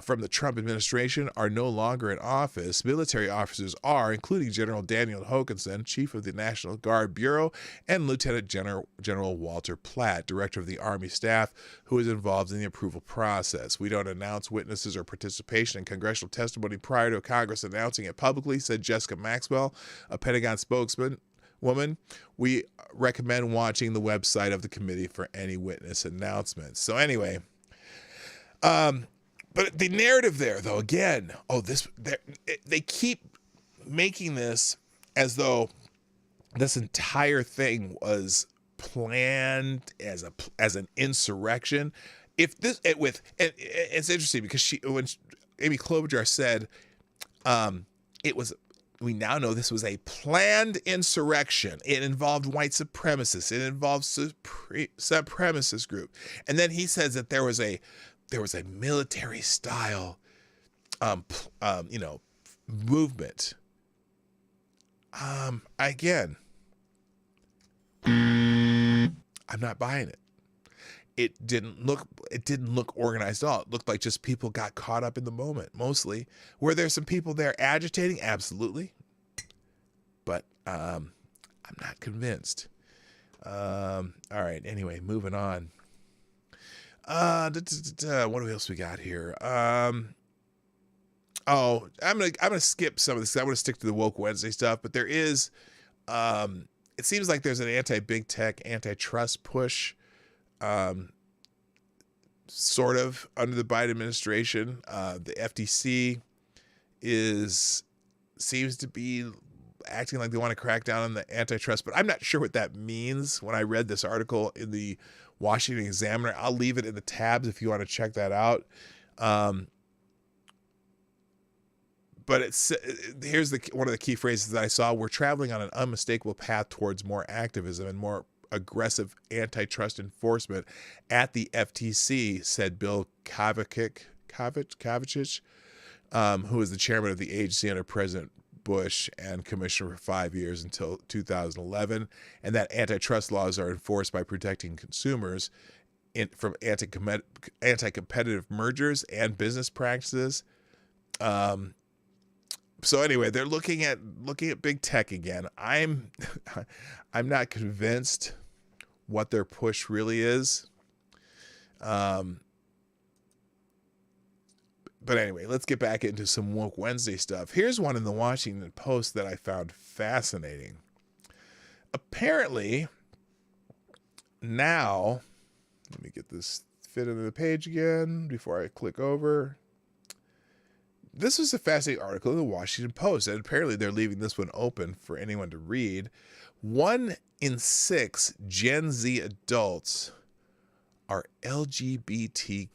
from the Trump administration are no longer in office, military officers are, including General Daniel Hokanson, chief of the National Guard Bureau, and Lieutenant General Walter Platt, director of the Army staff, who is involved in the approval process. We don't announce witnesses or participation in congressional testimony prior to Congress announcing it publicly, said Jessica Maxwell, a Pentagon spokeswoman. We recommend watching the website of the committee for any witness announcements. So anyway, but the narrative there, though, again, they keep making this as though this entire thing was planned as an insurrection. It's interesting because when Amy Klobuchar said we now know this was a planned insurrection. It involved white supremacists. It involved supremacist group. And then he says that there was a military style, movement. Again, I'm not buying it. It didn't look organized at all. It looked like just people got caught up in the moment, mostly. Were there some people there agitating? Absolutely. But I'm not convinced. All right, anyway, moving on. What else we got here? I'm gonna skip some of this. I want to stick to the Woke Wednesday stuff, but there is it seems like there's an anti-big tech, antitrust push. Sort of under the Biden administration. The FTC seems to be acting like they want to crack down on the antitrust, but I'm not sure what that means. When I read this article in the Washington Examiner. I'll leave it in the tabs if you want to check that out. But here's one of the key phrases that I saw: "We're traveling on an unmistakable path towards more activism and more aggressive antitrust enforcement at the FTC," said Bill Kovachich, who was the chairman of the agency under President Bush and commissioner for 5 years until 2011, and that antitrust laws are enforced by protecting consumers from anti-competitive mergers and business practices. So anyway, they're looking at big tech again. I'm not convinced what their push really is. But anyway, let's get back into some Woke Wednesday stuff. Here's one in the Washington Post that I found fascinating. Apparently, now, let me get this fit into the page again before I click over. This was a fascinating article in the Washington Post, and apparently they're leaving this one open for anyone to read. 1 in 6 Gen Z adults are LGBT,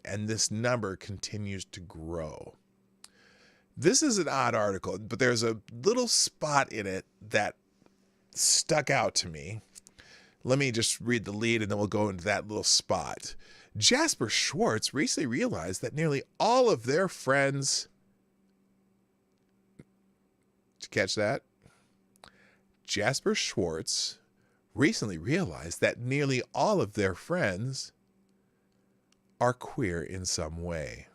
and this number continues to grow. This is an odd article, but there's a little spot in it that stuck out to me. Let me just read the lead and then we'll go into that little spot. Jasper Schwartz recently realized that nearly all of their friends... Did you catch that? Jasper Schwartz recently realized that nearly all of their friends are queer in some way.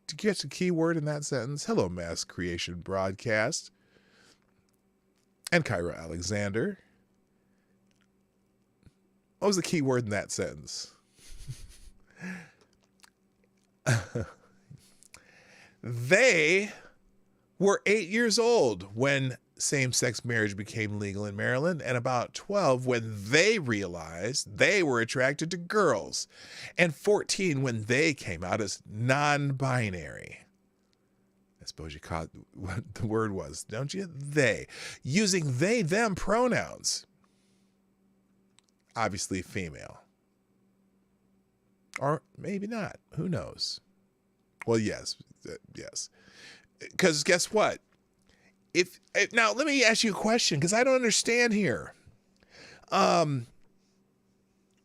Did you catch the key word in that sentence? Hello, Mass Creation Broadcast. And Kyra Alexander. What was the key word in that sentence? They were 8 years old when same-sex marriage became legal in Maryland, and about 12 when they realized they were attracted to girls, and 14 when they came out as non-binary. I suppose you caught what the word was, don't you? They. Using they, them pronouns. Obviously female. Or maybe not. Who knows? Well, yes. Yes. Because guess what? Now, let me ask you a question, because I don't understand here.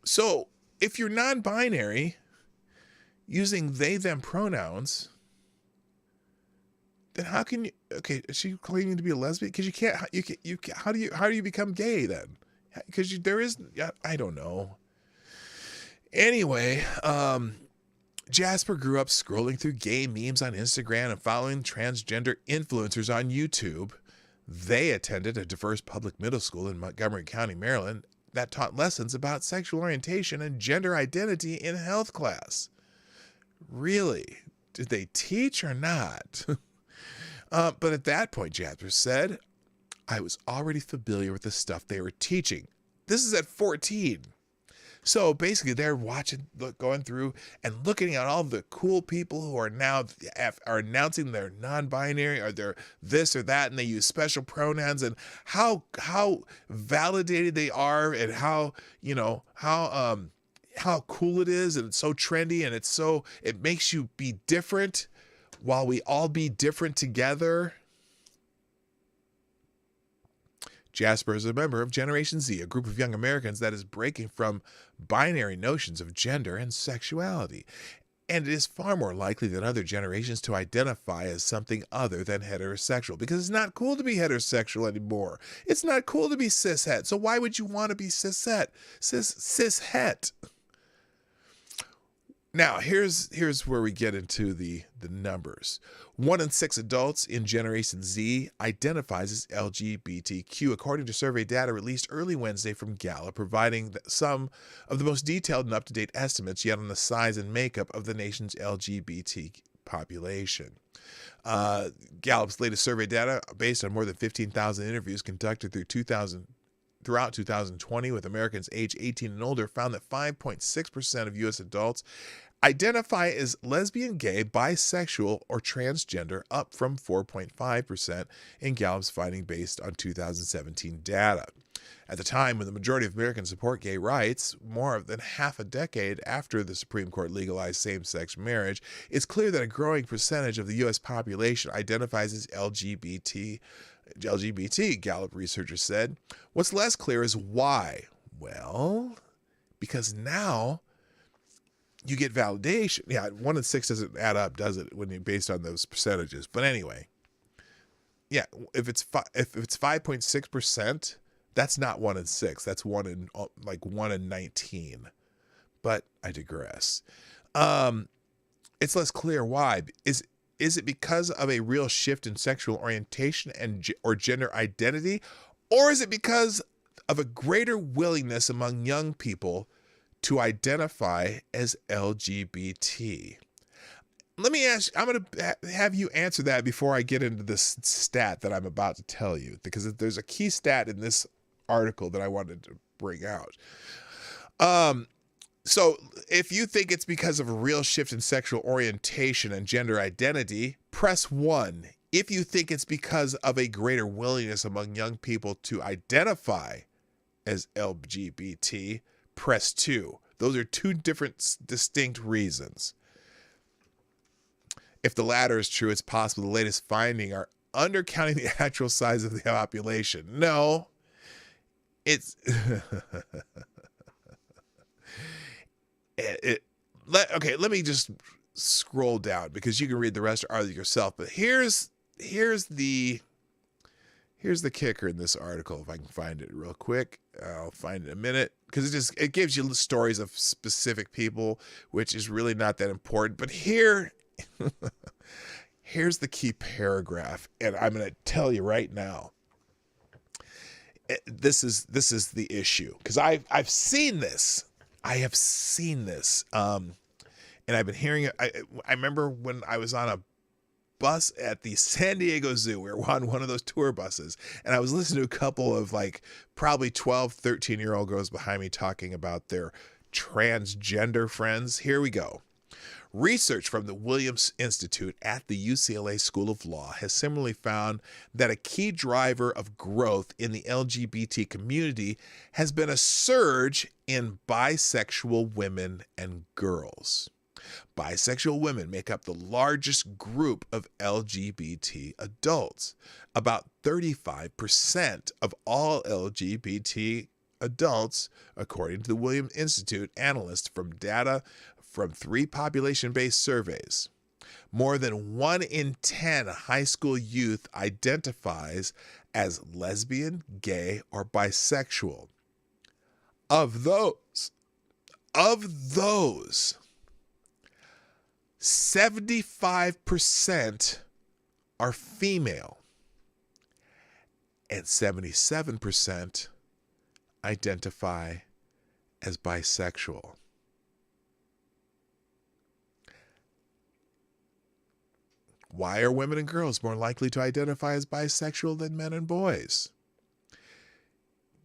So, if you're non-binary, using they, them pronouns, then how can you... Okay, is she claiming to be a lesbian? Because you can't... How do you become gay then? Because there is... I don't know. Anyway, Jasper grew up scrolling through gay memes on Instagram and following transgender influencers on YouTube. They attended a diverse public middle school in Montgomery County, Maryland, that taught lessons about sexual orientation and gender identity in health class. Really? Did they teach or not? But at that point, Jasper said, I was already familiar with the stuff they were teaching. This is at 14. So basically they're going through and looking at all the cool people who are now announcing they're non-binary or they're this or that, and they use special pronouns, and how validated they are, and how cool it is, and it's so trendy, and it makes you be different while we all be different together. Jasper is a member of Generation Z, a group of young Americans that is breaking from binary notions of gender and sexuality. And it is far more likely than other generations to identify as something other than heterosexual, because it's not cool to be heterosexual anymore. It's not cool to be cishet. So why would you want to be cishet? Cishet. Now, here's where we get into the numbers. 1 in 6 adults in Generation Z identifies as LGBTQ, according to survey data released early Wednesday from Gallup, providing some of the most detailed and up-to-date estimates yet on the size and makeup of the nation's LGBT population. Gallup's latest survey data, based on more than 15,000 interviews conducted throughout 2020 with Americans aged 18 and older, found that 5.6% of U.S. adults identify as lesbian, gay, bisexual, or transgender, up from 4.5% in Gallup's finding based on 2017 data. At the time when the majority of Americans support gay rights, more than half a decade after the Supreme Court legalized same-sex marriage, it's clear that a growing percentage of the U.S. population identifies as LGBT, Gallup researchers said. What's less clear is why. Well, because now you get validation. Yeah, 1 in 6 doesn't add up, does it, when you based on those percentages? But anyway, yeah, if it's 5.6%, that's not 1 in 6. That's 1 in 19. But I digress. It's less clear why. Is it because of a real shift in sexual orientation or gender identity, or is it because of a greater willingness among young people to identify as LGBT? Let me ask, I'm going to have you answer that before I get into this stat that I'm about to tell you, because there's a key stat in this article that I wanted to bring out. So if you think it's because of a real shift in sexual orientation and gender identity, press 1. If you think it's because of a greater willingness among young people to identify as LGBT, press 2. Those are two different distinct reasons. If the latter is true, it's possible the latest findings are undercounting the actual size of the population. No, it's okay. Let me just scroll down because you can read the rest of it yourself. But here's the kicker in this article. If I can find it real quick, I'll find it in a minute, because it gives you stories of specific people, which is really not that important. But here's the key paragraph, and I'm going to tell you right now. This is the issue, because I've seen this. I have seen this, and I've been hearing it. I remember when I was on a bus at the San Diego Zoo. We were on one of those tour buses, and I was listening to a couple of probably 12, 13-year-old girls behind me talking about their transgender friends. Here we go. Research from the Williams Institute at the UCLA School of Law has similarly found that a key driver of growth in the LGBT community has been a surge in bisexual women and girls. Bisexual women make up the largest group of LGBT adults. About 35% of all LGBT adults, according to the Williams Institute analysts from data from 3 population-based surveys. More than 1 in 10 high school youth identifies as lesbian, gay, or bisexual. Of those, 75% are female, and 77% identify as bisexual. Why are women and girls more likely to identify as bisexual than men and boys?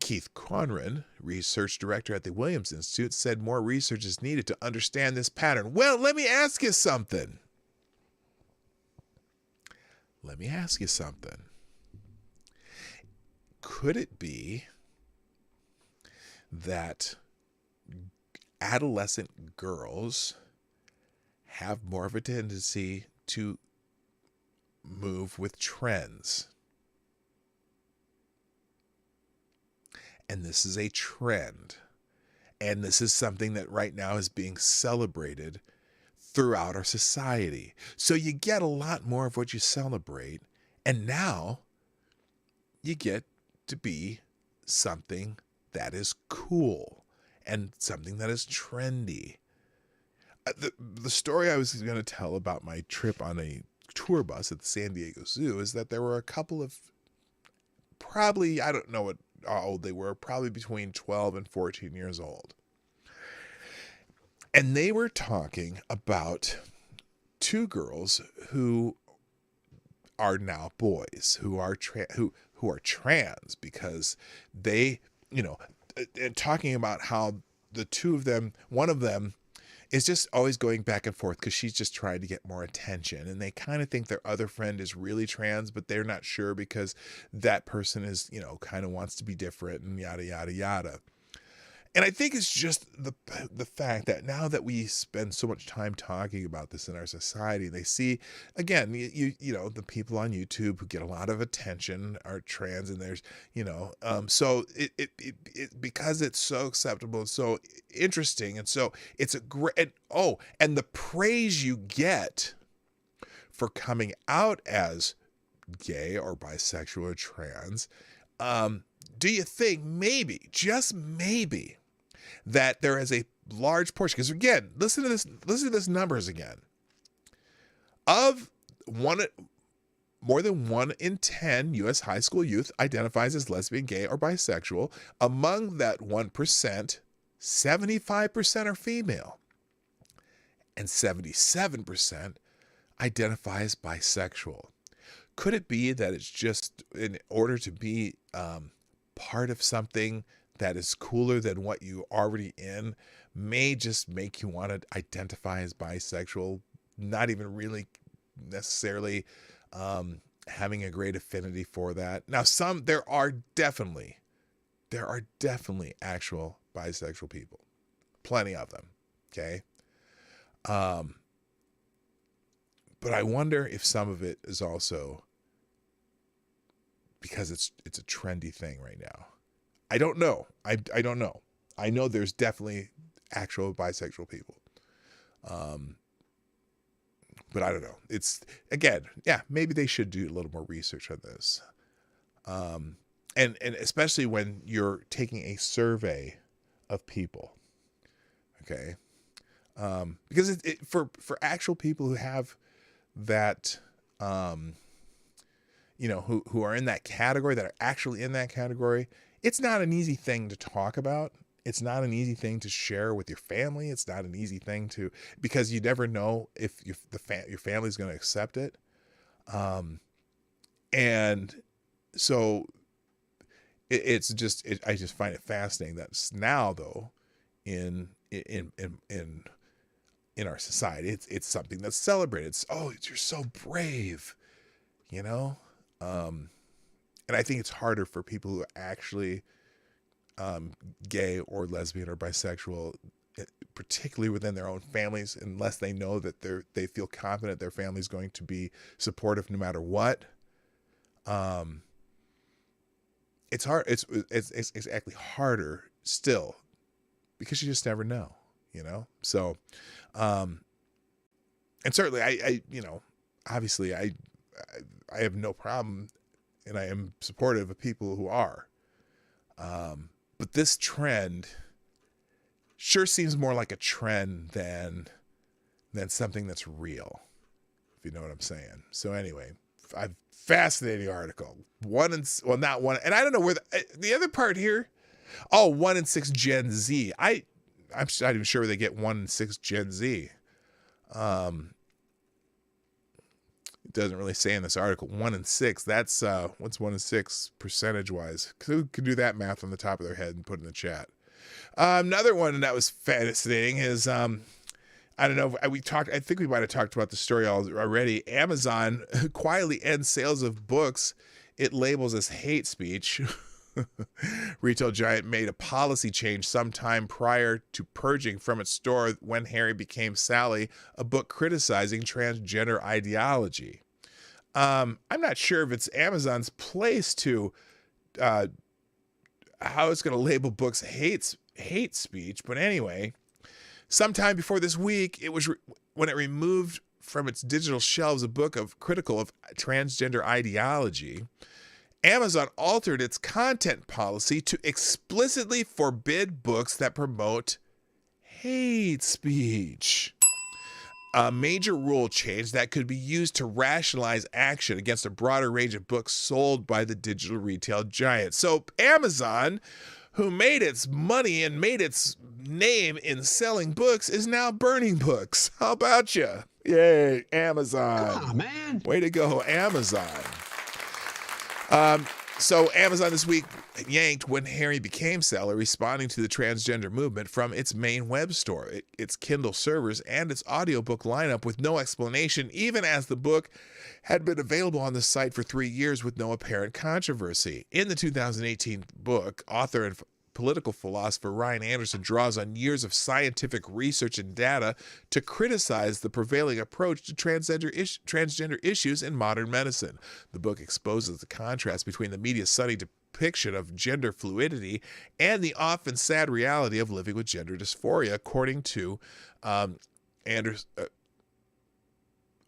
Keith Conran, research director at the Williams Institute, said more research is needed to understand this pattern. Well, let me ask you something. Could it be that adolescent girls have more of a tendency to move with trends? And this is a trend. And this is something that right now is being celebrated throughout our society. So you get a lot more of what you celebrate. And now you get to be something that is cool and something that is trendy. The story I was going to tell about my trip on a tour bus at the San Diego Zoo is that there were a couple of, probably, I don't know how old they were, probably between 12 and 14 years old. And they were talking about 2 girls who are now boys, who are trans, because they, and talking about how the 2 of them, one of them is just always going back and forth because she's just trying to get more attention. And they kind of think their other friend is really trans, but they're not sure because that person is, kind of wants to be different and yada, yada, yada. And I think it's just the fact that now that we spend so much time talking about this in our society, they see, again, the people on YouTube who get a lot of attention are trans, and there's, so it because it's so acceptable and so interesting, and so it's a great, and the praise you get for coming out as gay or bisexual or trans, do you think maybe, just maybe, that there is a large portion, because again, listen to this numbers again. Of more than 1 in 10 U.S. high school youth identifies as lesbian, gay, or bisexual. Among that 1%, 75% are female, and 77% identify as bisexual. Could it be that it's just in order to be part of something that is cooler than what you already in, may just make you want to identify as bisexual, not even really necessarily having a great affinity for that. Now, there are definitely actual bisexual people, plenty of them. Okay. But I wonder if some of it is also because it's a trendy thing right now. I don't know. I don't know. I know there's definitely actual bisexual people. But I don't know. It's, again, yeah, maybe they should do a little more research on this. And especially when you're taking a survey of people. Okay. Because for actual people who have that, who are in that category, that are actually in that category, it's not an easy thing to talk about. It's not an easy thing to share with your family. It's not an easy thing because you never know if your family's going to accept it. And so I just find it fascinating that now, though, in our society, it's something that's celebrated. You're so brave, and I think it's harder for people who are actually gay or lesbian or bisexual, particularly within their own families, unless they know that they feel confident their family's going to be supportive no matter what. It's hard. It's exactly harder still because you just never know, So, and certainly I obviously I have no problem, and I am supportive of people who are. But this trend sure seems more like a trend than something that's real, if you know what I'm saying. So anyway, a fascinating article. Not one, and I don't know where the other part here. 1 in 6 Gen Z. I'm not even sure where they get 1 in 6 Gen Z. It doesn't really say in this article. 1 in 6. That's what's 1 in 6 percentage wise? Who could do that math on the top of their head and put in the chat? Another one that was fascinating is I don't know. I think we might have talked about the story already. Amazon quietly ends sales of books it labels as hate speech. Retail giant made a policy change sometime prior to purging from its store When Harry Became Sally, a book criticizing transgender ideology. I'm not sure if it's Amazon's place to how it's going to label books hate speech, but anyway, sometime before this week, it was when it removed from its digital shelves a book critical of transgender ideology. Amazon altered its content policy to explicitly forbid books that promote hate speech. A major rule change that could be used to rationalize action against a broader range of books sold by the digital retail giant. So Amazon, who made its money and made its name in selling books, is now burning books. How about you? Yay, Amazon. Come on, man. Way to go, Amazon. So Amazon this week yanked When Harry Became Seller, responding to the transgender movement, from its main web store, its Kindle servers, and its audiobook lineup with no explanation, even as the book had been available on the site for 3 years with no apparent controversy. In the 2018 book, author and political philosopher Ryan Anderson draws on years of scientific research and data to criticize the prevailing approach to transgender issues in modern medicine. The book exposes the contrast between the media's sunny depiction of gender fluidity and the often sad reality of living with gender dysphoria, according to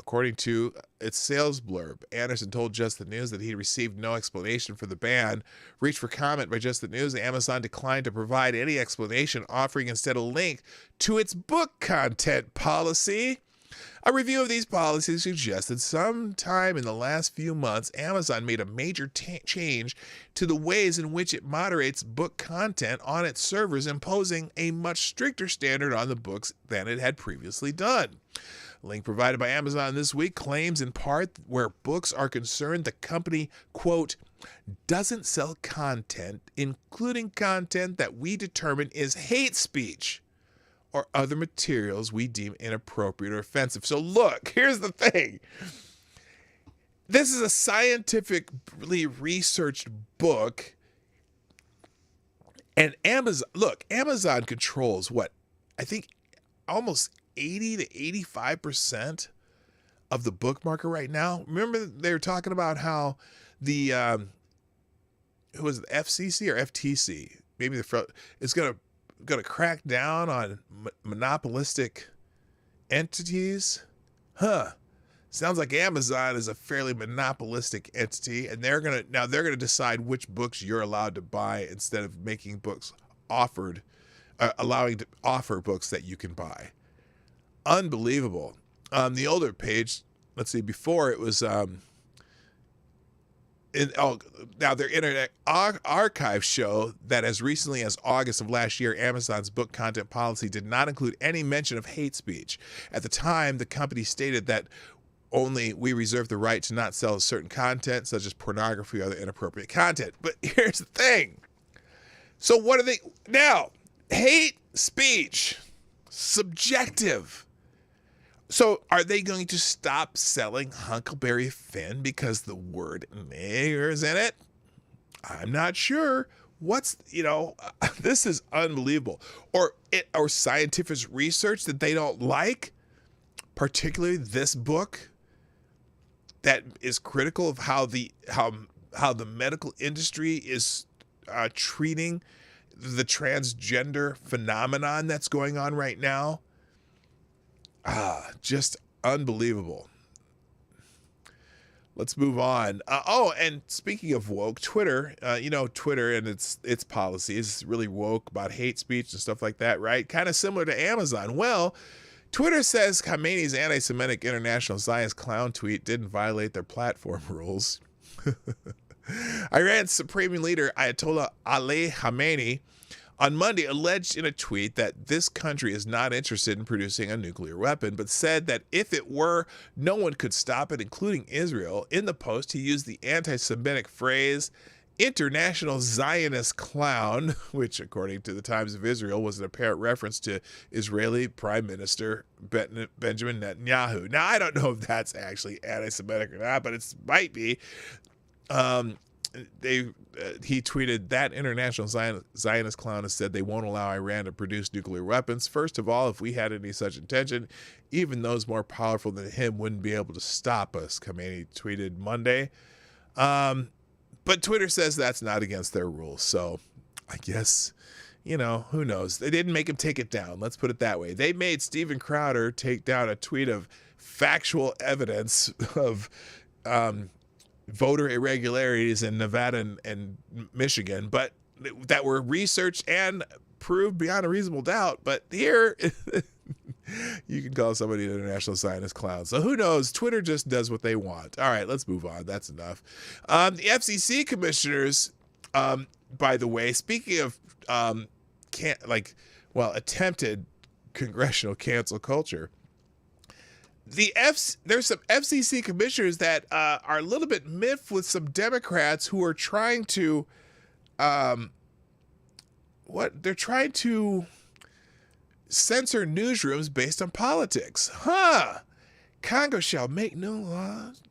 According to its sales blurb, Anderson told Just the News that he received no explanation for the ban. Reached for comment by Just the News, Amazon declined to provide any explanation, offering instead a link to its book content policy. A review of these policies suggested sometime in the last few months, Amazon made a major change to the ways in which it moderates book content on its servers, imposing a much stricter standard on the books than it had previously done. Link provided by Amazon this week claims in part where books are concerned, the company, quote, doesn't sell content, including content that we determine is hate speech or other materials we deem inappropriate or offensive. So look, here's the thing. This is a scientifically researched book. And Amazon controls what? I think almost 80 to 85% of the book market right now. Remember they were talking about how the who was it, FCC or FTC? Maybe it's going to crack down on monopolistic entities. Sounds like Amazon is a fairly monopolistic entity, and they're going to decide which books you're allowed to buy instead of making books allowing to offer books that you can buy. Unbelievable. The older page, let's see, before it was now their Internet Archive show that as recently as August of last year, Amazon's book content policy did not include any mention of hate speech. At the time, the company stated that only we reserve the right to not sell certain content, such as pornography or other inappropriate content. But here's the thing. So what are they now? Hate speech, subjective. So are they going to stop selling Huckleberry Finn because the word nigger is in it? I'm not sure. This is unbelievable. Or scientific research that they don't like, particularly this book that is critical of how the medical industry is treating the transgender phenomenon that's going on right now. Just unbelievable. Let's move on. And speaking of woke, Twitter, Twitter and its policy is really woke about hate speech and stuff like that, right? Kind of similar to Amazon. Well, Twitter says Khamenei's anti-Semitic international Zionist clown tweet didn't violate their platform rules. Iran's supreme leader Ayatollah Ali Khamenei on Monday alleged in a tweet that this country is not interested in producing a nuclear weapon, but said that if it were, no one could stop it, including Israel. In the post, he used the anti-Semitic phrase, international Zionist clown, which, according to the Times of Israel, was an apparent reference to Israeli Prime Minister Benjamin Netanyahu. Now, I don't know if that's actually anti-Semitic or not, but it might be. He tweeted that international Zionist clown has said they won't allow Iran to produce nuclear weapons. First of all, if we had any such intention, even those more powerful than him wouldn't be able to stop us, Khamenei tweeted Monday. But Twitter says that's not against their rules. So I guess, who knows? They didn't make him take it down. Let's put it that way. They made Steven Crowder take down a tweet of factual evidence of voter irregularities in Nevada and Michigan, but that were researched and proved beyond a reasonable doubt. But here, you can call somebody an international Zionist clown. So who knows? Twitter just does what they want. All right, let's move on. That's enough. The FCC commissioners, by the way, speaking of attempted congressional cancel culture, there's some FCC commissioners that are a little bit miffed with some Democrats who are trying to they're trying to censor newsrooms based on politics. Congress shall make no laws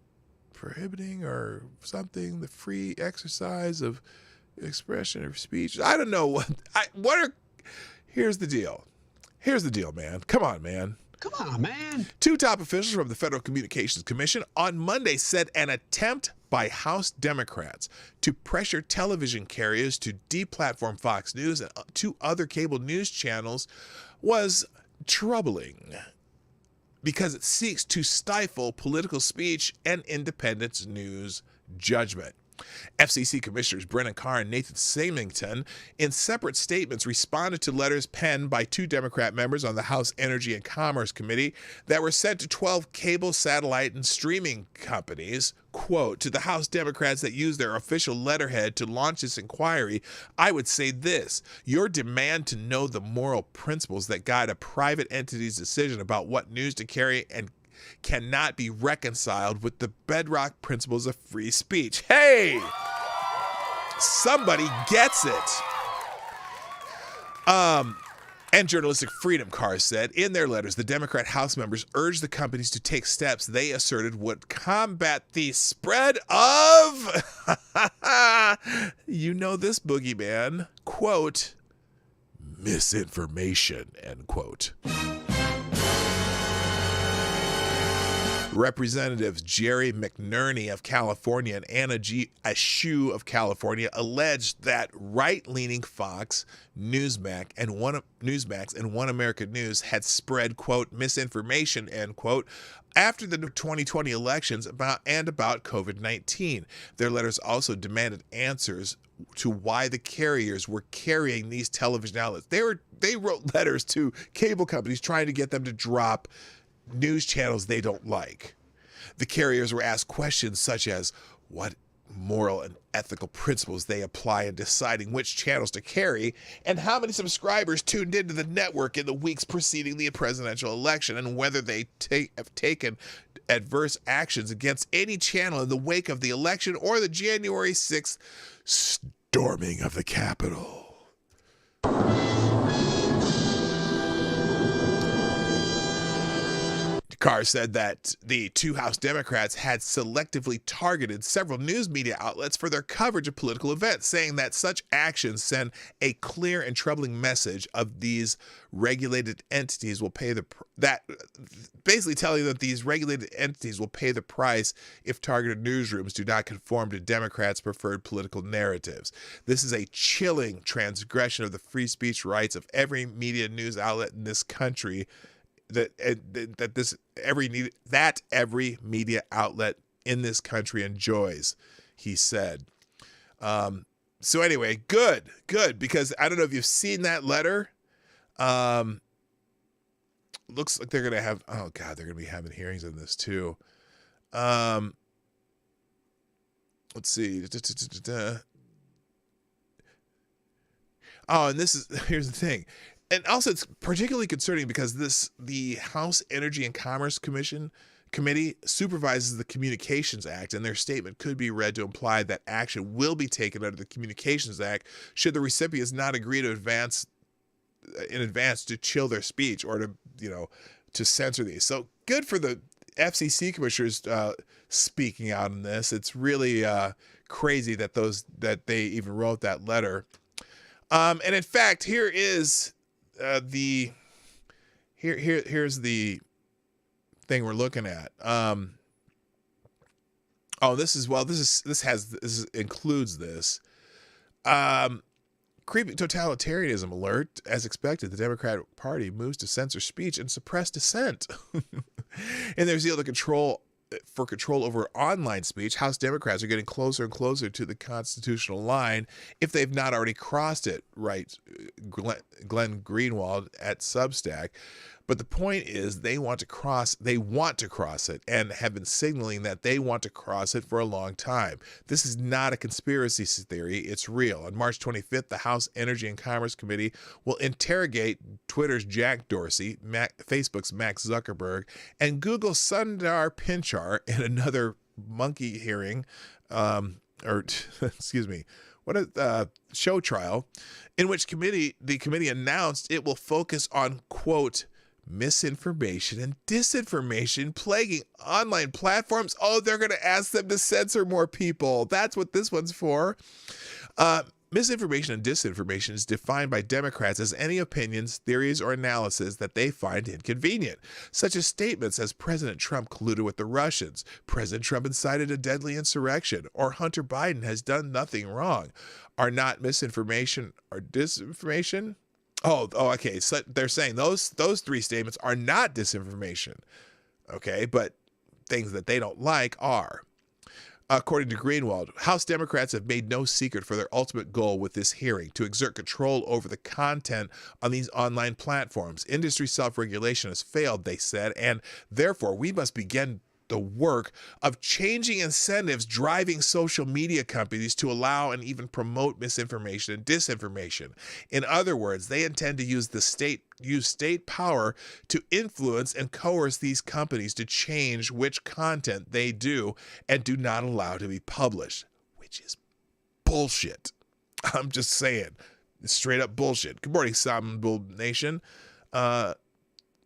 prohibiting or something the free exercise of expression or speech. I don't know here's the deal. Here's the deal, man. Come on, man. Come on, man. Two top officials from the Federal Communications Commission on Monday said an attempt by House Democrats to pressure television carriers to deplatform Fox News and two other cable news channels was troubling because it seeks to stifle political speech and independent news judgment. FCC Commissioners Brennan Carr and Nathan Symington, in separate statements, responded to letters penned by two Democrat members on the House Energy and Commerce Committee that were sent to 12 cable, satellite, and streaming companies. Quote, to the House Democrats that used their official letterhead to launch this inquiry, I would say this: your demand to know the moral principles that guide a private entity's decision about what news to carry and cannot be reconciled with the bedrock principles of free speech. Hey, somebody gets it. And journalistic freedom, Carr said. In their letters, the Democrat House members urged the companies to take steps they asserted would combat the spread of, you know this boogeyman, quote, misinformation, end quote. Representatives Jerry McNerney of California and Anna G. Ashew of California alleged that right-leaning Fox, Newsmax, and One American News had spread, quote, misinformation, end quote, after the 2020 elections about COVID-19. Their letters also demanded answers to why the carriers were carrying these television outlets. They wrote letters to cable companies trying to get them to drop news channels they don't like. The carriers were asked questions such as what moral and ethical principles they apply in deciding which channels to carry, and how many subscribers tuned into the network in the weeks preceding the presidential election, and whether they have taken adverse actions against any channel in the wake of the election or the January 6th storming of the Capitol. Carr said that the two House Democrats had selectively targeted several news media outlets for their coverage of political events, saying that such actions send a clear and troubling message of these regulated entities will pay basically telling that these regulated entities will pay the price if targeted newsrooms do not conform to Democrats' preferred political narratives. This is a chilling transgression of the free speech rights of every media news outlet in this country. That every media outlet in this country enjoys, he said. So anyway, good, because I don't know if you've seen that letter. Looks like they're going to have, they're going to be having hearings on this too. Let's see. Oh, and here's the thing. And also, it's particularly concerning because the House Energy and Commerce Committee supervises the Communications Act, and their statement could be read to imply that action will be taken under the Communications Act should the recipients not agree to in advance to chill their speech or to censor these. So good for the FCC commissioners speaking out on this. It's really crazy that they even wrote that letter. And in fact, here's the thing we're looking at. This includes this. Creepy totalitarianism alert. As expected, the Democratic Party moves to censor speech and suppress dissent. In their zeal to control over online speech, House Democrats are getting closer and closer to the constitutional line if they've not already crossed it, right? Glenn Greenwald at Substack. But the point is they want to cross it and have been signaling that they want to cross it for a long time. This is not a conspiracy theory. It's real. On March 25th, the House Energy and Commerce Committee will interrogate Twitter's Jack Dorsey, Facebook's Max Zuckerberg, and Google's Sundar Pichai in another monkey hearing, excuse me, show trial, in which the committee announced it will focus on, quote, misinformation and disinformation plaguing online platforms. Oh, they're going to ask them to censor more people. That's what this one's for. Misinformation and disinformation is defined by Democrats as any opinions, theories, or analysis that they find inconvenient, such as statements as President Trump colluded with the Russians, President Trump incited a deadly insurrection, or Hunter Biden has done nothing wrong, are not misinformation or disinformation. Oh, okay. So they're saying those three statements are not disinformation. Okay, but things that they don't like are. According to Greenwald, House Democrats have made no secret for their ultimate goal with this hearing, to exert control over the content on these online platforms. Industry self-regulation has failed, they said, and therefore we must begin the work of changing incentives driving social media companies to allow and even promote misinformation and disinformation. In other words, they intend to use state power to influence and coerce these companies to change which content they do and do not allow to be published, which is bullshit. I'm just saying, it's straight up bullshit. Good morning, Sambul Nation.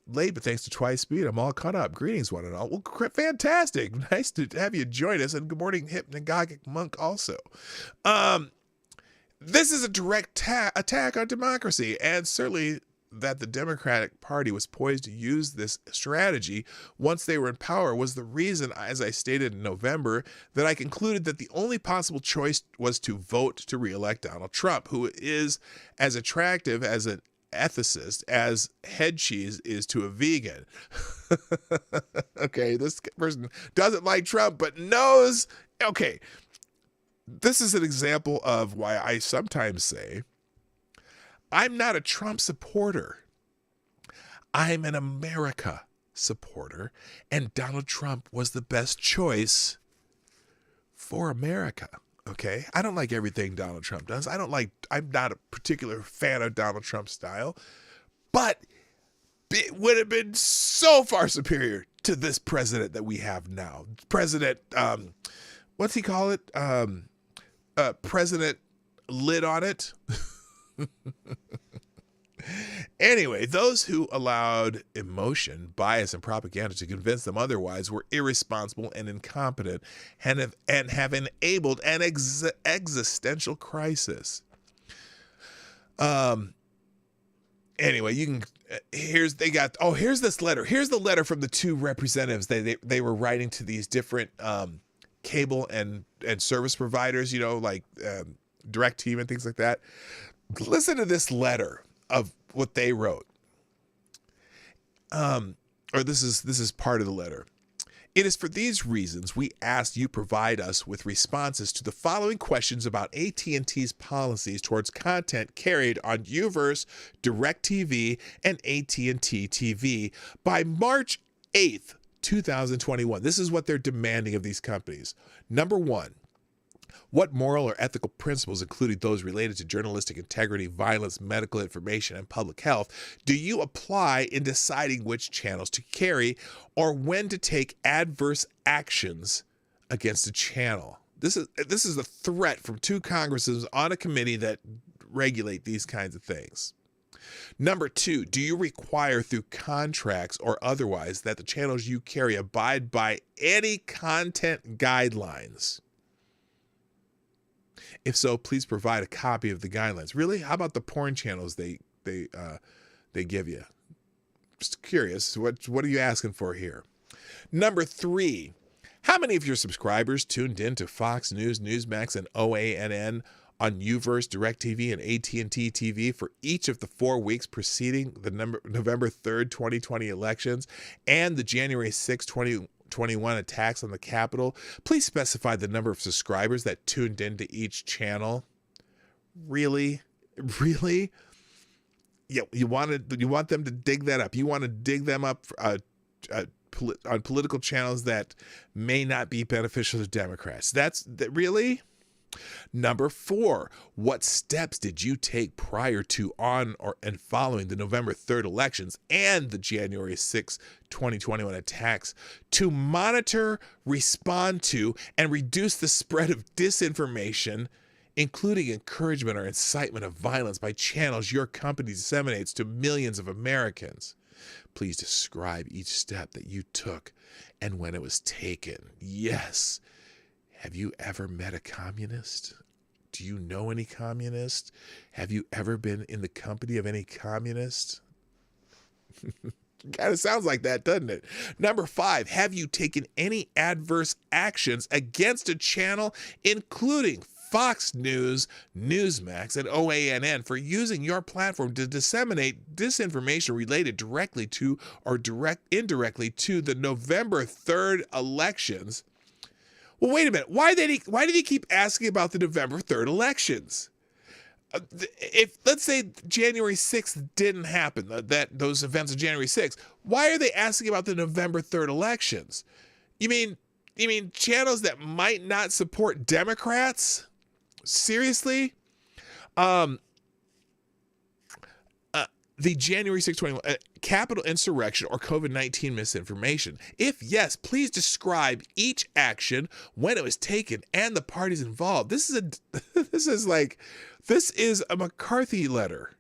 Late, but thanks to Twice Speed, I'm all caught up. Greetings, one and all. Well, fantastic. Nice to have you join us, and good morning, Hypnagogic Monk, also. This is a direct attack on democracy, and certainly that the Democratic Party was poised to use this strategy once they were in power was the reason, as I stated in November, that I concluded that the only possible choice was to vote to reelect Donald Trump, who is as attractive as an ethicist as head cheese is to a vegan. Okay, this person doesn't like Trump but knows. Okay, this is an example of why I sometimes say I'm not a Trump supporter. I'm an America supporter, and Donald Trump was the best choice for America. Okay, I don't like everything Donald Trump does. I'm not a particular fan of Donald Trump's style, but it would have been so far superior to this president that we have now. President, what's he call it? President lid on it. Anyway, those who allowed emotion, bias, and propaganda to convince them otherwise were irresponsible and incompetent and have enabled an existential crisis. Anyway, you can here's this letter. Here's the letter from the two representatives they were writing to these different cable and service providers, you know, like DirecTV and things like that. Listen to this letter of what they wrote. Or this is part of the letter. It is for these reasons we ask you provide us with responses to the following questions about AT&T's policies towards content carried on Uverse, DirecTV, and AT&T TV by March 8th, 2021. This is what they're demanding of these companies. Number one, what moral or ethical principles, including those related to journalistic integrity, violence, medical information, and public health, do you apply in deciding which channels to carry or when to take adverse actions against a channel? This is a threat from two Congresses on a committee that regulate these kinds of things. Number two, do you require through contracts or otherwise that the channels you carry abide by any content guidelines? If so, please provide a copy of the guidelines. Really? How about the porn channels they give you? Just curious. What are you asking for here? Number three, how many of your subscribers tuned in to Fox News, Newsmax, and OANN on Uverse, DirecTV, and AT&T TV for each of the 4 weeks preceding the November 3rd, 2020 elections and the January 6th, 2021 attacks on the Capitol? Please specify the number of subscribers that tuned into each channel. Really? you want them to dig that up. You want to dig them up on political channels that may not be beneficial to Democrats. Really? Number 4, what steps did you take prior to, on, and following the November 3rd elections and the January 6, 2021 attacks to monitor, respond to, and reduce the spread of disinformation, including encouragement or incitement of violence by channels your company disseminates to millions of Americans? Please describe each step that you took and when it was taken. Yes. Have you ever met a communist? Do you know any communists? Have you ever been in the company of any communist? Kind of sounds like that, doesn't it? Number 5, have you taken any adverse actions against a channel, including Fox News, Newsmax, and OANN, for using your platform to disseminate disinformation related directly to or indirectly to the November 3rd elections? Well, wait a minute. Why did he keep asking about the November 3rd elections? If, let's say, January 6th didn't happen, those events of January 6th, why are they asking about the November 3rd elections? You mean channels that might not support Democrats? Seriously? The January 6, 2021 Capitol insurrection or COVID-19 misinformation. If yes, please describe each action, when it was taken, and the parties involved. This is a McCarthy letter.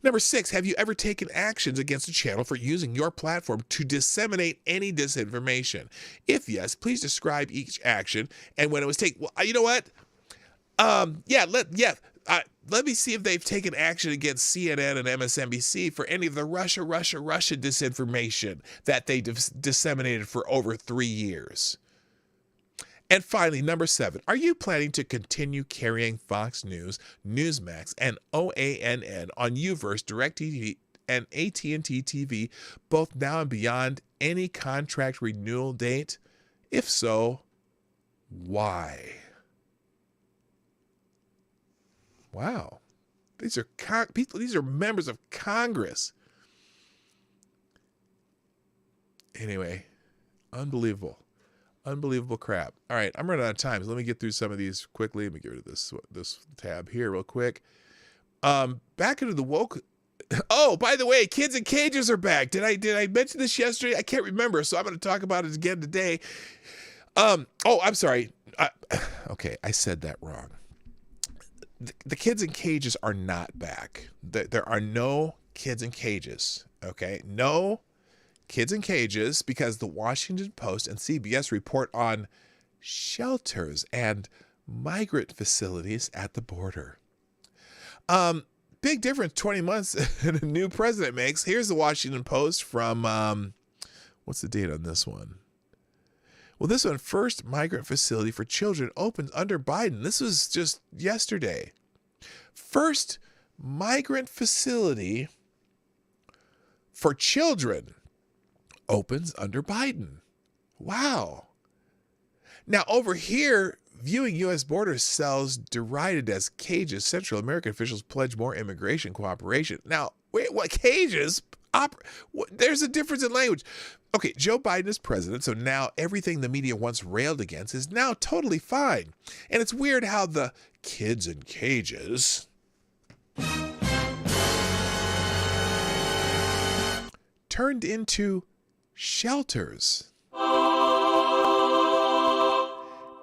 Number 6, have you ever taken actions against a channel for using your platform to disseminate any disinformation? If yes, please describe each action and when it was taken. Well, you know what? Let me see if they've taken action against CNN and MSNBC for any of the Russia disinformation that they disseminated for over 3 years. And finally, number 7, are you planning to continue carrying Fox News, Newsmax, and OANN on Uverse, DirecTV, and AT&T TV, both now and beyond any contract renewal date? If so, why? Wow, these are people. These are members of Congress. Anyway, unbelievable crap. All right, I'm running out of time, so let me get through some of these quickly. Let me get rid of this tab here real quick. Back into the woke. Oh, by the way, kids in cages are back. Did I mention this yesterday? I can't remember, so I'm going to talk about it again today. I'm sorry. Okay, I said that wrong. The kids in cages are not back. There are no kids in cages, okay? No kids in cages, because the Washington Post and CBS report on shelters and migrant facilities at the border. Big difference 20 months and a new president makes. Here's the Washington Post from, what's the date on this one? Well, this one, first migrant facility for children opens under Biden. This was just yesterday. First migrant facility for children opens under Biden. Wow. Now, over here, viewing U.S. borders cells derided as cages, Central American officials pledge more immigration cooperation. Now, wait, what cages? There's a difference in language. Okay, Joe Biden is president, so now everything the media once railed against is now totally fine. And it's weird how the kids in cages turned into shelters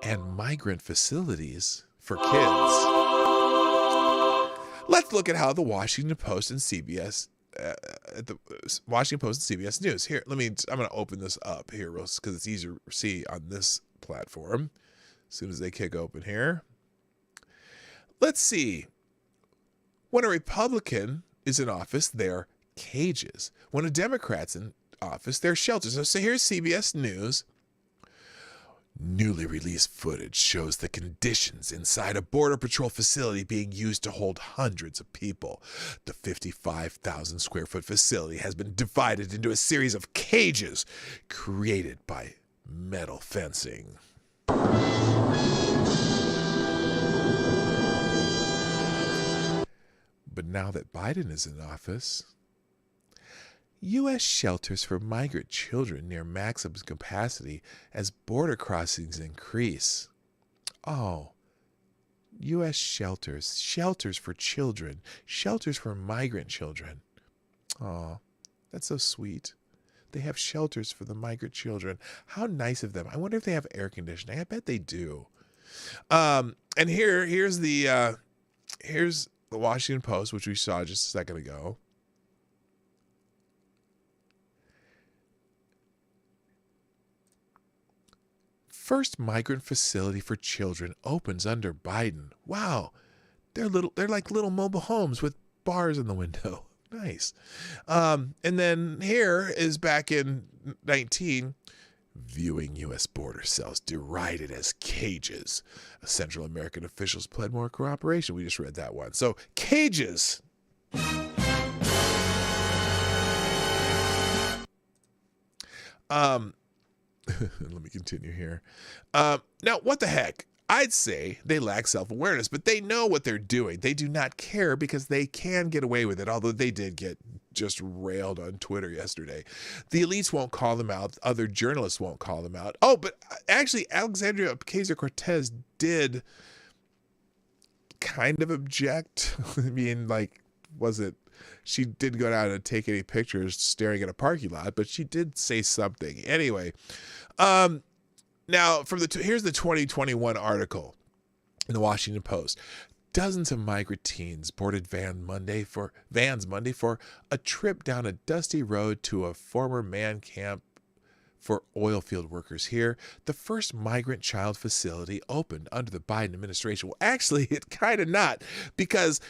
and migrant facilities for kids. Let's look at how the Washington Post and CBS the Washington Post and CBS News. Here, I'm going to open this up here because it's easier to see on this platform as soon as they kick open here. Let's see. When a Republican is in office, they're cages. When a Democrat's in office, they're shelters. So here's CBS News. Newly released footage shows the conditions inside a Border Patrol facility being used to hold hundreds of people. The 55,000 square foot facility has been divided into a series of cages created by metal fencing. But now that Biden is in office. U.S. shelters for migrant children near maximum capacity as border crossings increase. Oh, U.S. shelters for children, shelters for migrant children. Oh, that's so sweet. They have shelters for the migrant children. How nice of them. I wonder if they have air conditioning. I bet they do. And here's the Washington Post, which we saw just a second ago. First migrant facility for children opens under Biden. Wow. They're like little mobile homes with bars in the window. Nice. And then here is back in 19, viewing U.S. border cells derided as cages. Central American officials pled more cooperation. We just read that one. So cages. Let me continue here. Now, what the heck? I'd say they lack self-awareness, but they know what they're doing. They do not care because they can get away with it, although they did get just railed on Twitter yesterday. The elites won't call them out. Other journalists won't call them out. Oh, but actually, Alexandria Ocasio-Cortez did kind of object. I mean, like, she didn't go down and take any pictures staring at a parking lot, but she did say something. Anyway, now here's the 2021 article in the Washington Post. Dozens of migrant teens boarded vans Monday for a trip down a dusty road to a former man camp for oil field workers here. The first migrant child facility opened under the Biden administration. Well, actually, it's kind of not, because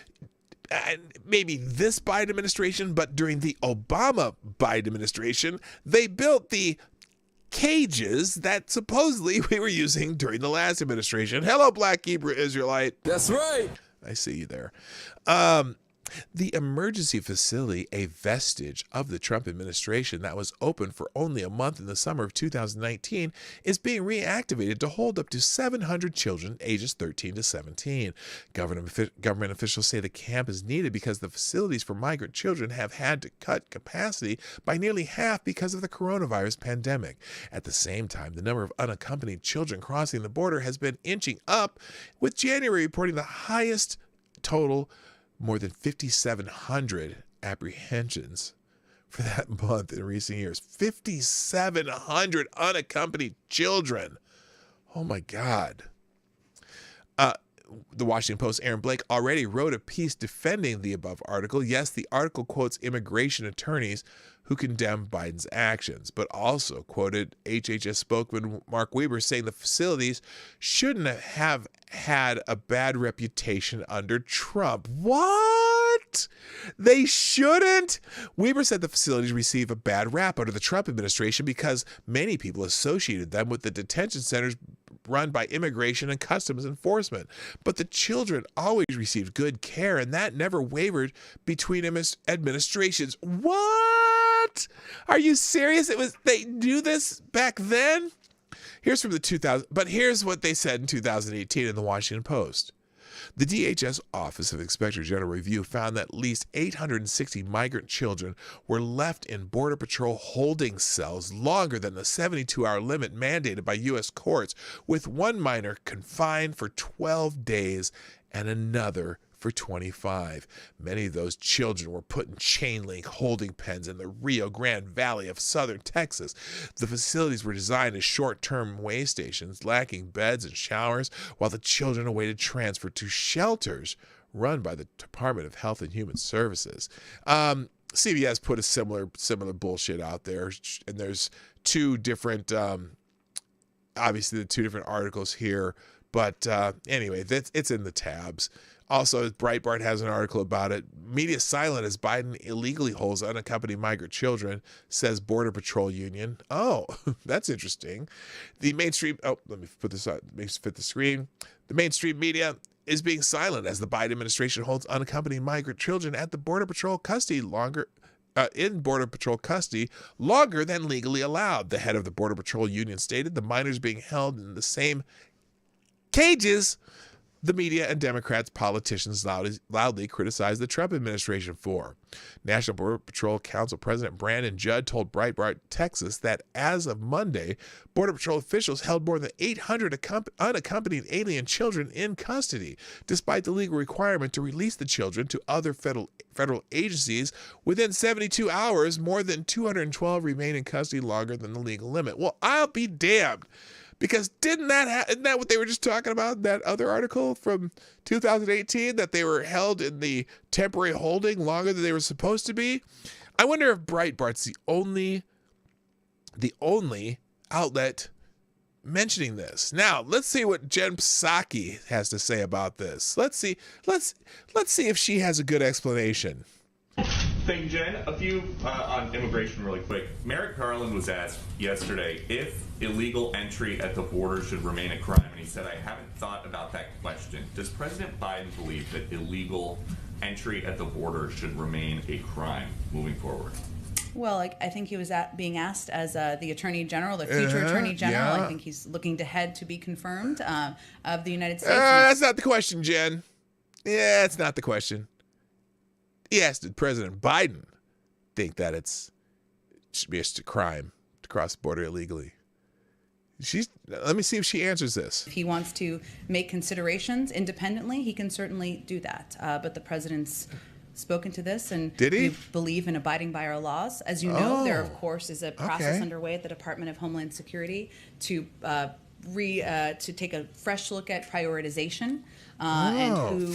maybe this Biden administration, but during the Obama Biden administration, they built the cages that supposedly we were using during the last administration. Hello, Black Hebrew Israelite. That's right. I see you there. The emergency facility, a vestige of the Trump administration that was open for only a month in the summer of 2019, is being reactivated to hold up to 700 children ages 13 to 17. Government officials say the camp is needed because the facilities for migrant children have had to cut capacity by nearly half because of the coronavirus pandemic. At the same time, the number of unaccompanied children crossing the border has been inching up, with January reporting the highest total, more than 5,700 apprehensions for that month in recent years. 5,700 unaccompanied children. Oh my God. The Washington Post, Aaron Blake, already wrote a piece defending the above article. Yes, the article quotes immigration attorneys who condemn Biden's actions, but also quoted HHS spokesman Mark Weber saying the facilities shouldn't have had a bad reputation under Trump. What? They shouldn't? Weber said the facilities receive a bad rap under the Trump administration because many people associated them with the detention centers run by Immigration and Customs Enforcement. But the children always received good care, and that never wavered between administrations. What? Are you serious? They do this back then? Here's from the 2000, but here's what they said in 2018 in the Washington Post. The DHS Office of Inspector General Review found that at least 860 migrant children were left in Border Patrol holding cells longer than the 72-hour limit mandated by U.S. courts, with one minor confined for 12 days and another for 25. Many of those children were put in chain link holding pens in the Rio Grande Valley of southern Texas. The facilities were designed as short-term way stations, lacking beds and showers, while the children awaited transfer to shelters run by the Department of Health and Human Services. CBS put a similar bullshit out there, and there's two different, obviously the two different articles here, but anyway, it's in the tabs. Also, Breitbart has an article about it. Media silent as Biden illegally holds unaccompanied migrant children, says Border Patrol Union. Oh, that's interesting. The mainstream, let me put this out, makes it fit the screen. The mainstream media is being silent as the Biden administration holds unaccompanied migrant children at the Border Patrol custody longer than legally allowed. The head of the Border Patrol Union stated the minors being held in the same cages the media and Democrats politicians loudly criticized the Trump administration for. National Border Patrol Council President Brandon Judd told Breitbart, Texas, that as of Monday, Border Patrol officials held more than 800 unaccompanied alien children in custody, despite the legal requirement to release the children to other federal agencies within 72 hours. More than 212 remain in custody longer than the legal limit. Well, I'll be damned. Because isn't that what they were just talking about, that other article from 2018, that they were held in the temporary holding longer than they were supposed to be? I wonder if Breitbart's the only outlet mentioning this. Now, let's see what Jen Psaki has to say about this. Let's see if she has a good explanation. Thank you, Jen. A few on immigration really quick. Merrick Garland was asked yesterday if illegal entry at the border should remain a crime, and he said, I haven't thought about that question. Does President Biden believe that illegal entry at the border should remain a crime moving forward? Well, I think he was being asked as the Attorney General, the future Attorney General. Yeah. I think he's looking to head to be confirmed of the United States. That's not the question, Jen. Yeah, it's not the question. He asked, did President Biden think that it should be a crime to cross the border illegally? Let me see if she answers this. If he wants to make considerations independently, he can certainly do that. But the president's spoken to this, and did he? We believe in abiding by our laws. As you know, there, of course, is a process underway at the Department of Homeland Security to take a fresh look at prioritization and who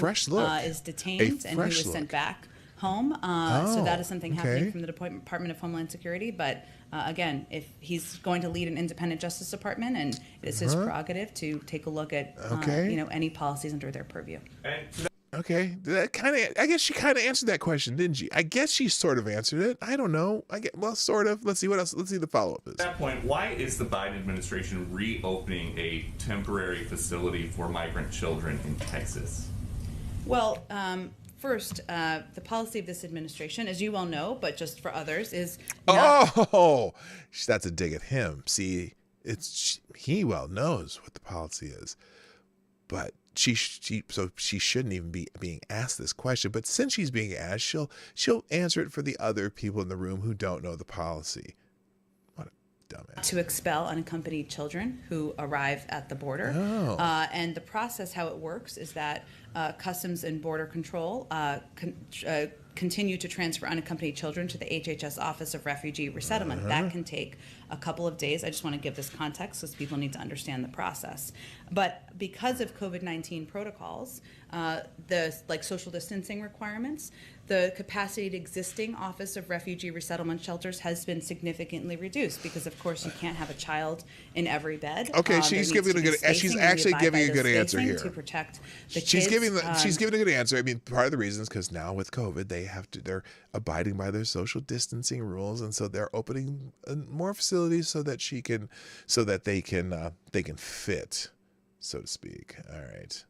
is detained and who is sent back home. So that is something happening from the Department of Homeland Security. But again, if he's going to lead an independent Justice Department, and it's his prerogative to take a look at any policies under their purview. Okay, I guess she kind of answered that question, didn't she? I guess she sort of answered it. I don't know. Sort of. Let's see what else. Let's see the follow-up is. At that point, why is the Biden administration reopening a temporary facility for migrant children in Texas? Well, first, the policy of this administration, as you well know, but just for others, is that's a dig at him. See, he well knows what the policy is, but she shouldn't even be being asked this question. But since she's being asked, she'll answer it for the other people in the room who don't know the policy. What a dumbass. To expel unaccompanied children who arrive at the border. And the process, how it works, is that Customs and Border Control continue to transfer unaccompanied children to the HHS Office of Refugee Resettlement. That can take a couple of days. I just want to give this context because people need to understand the process. But because of COVID-19 protocols, the social distancing requirements, the capacity of existing Office of Refugee Resettlement shelters has been significantly reduced because, of course, you can't have a child in every bed. Okay, she's actually giving a good answer here. To protect the kids. She's giving a good answer. I mean, part of the reason is because now with COVID, they're abiding by their social distancing rules, and so they're opening more facilities so that they can fit, so to speak. All right.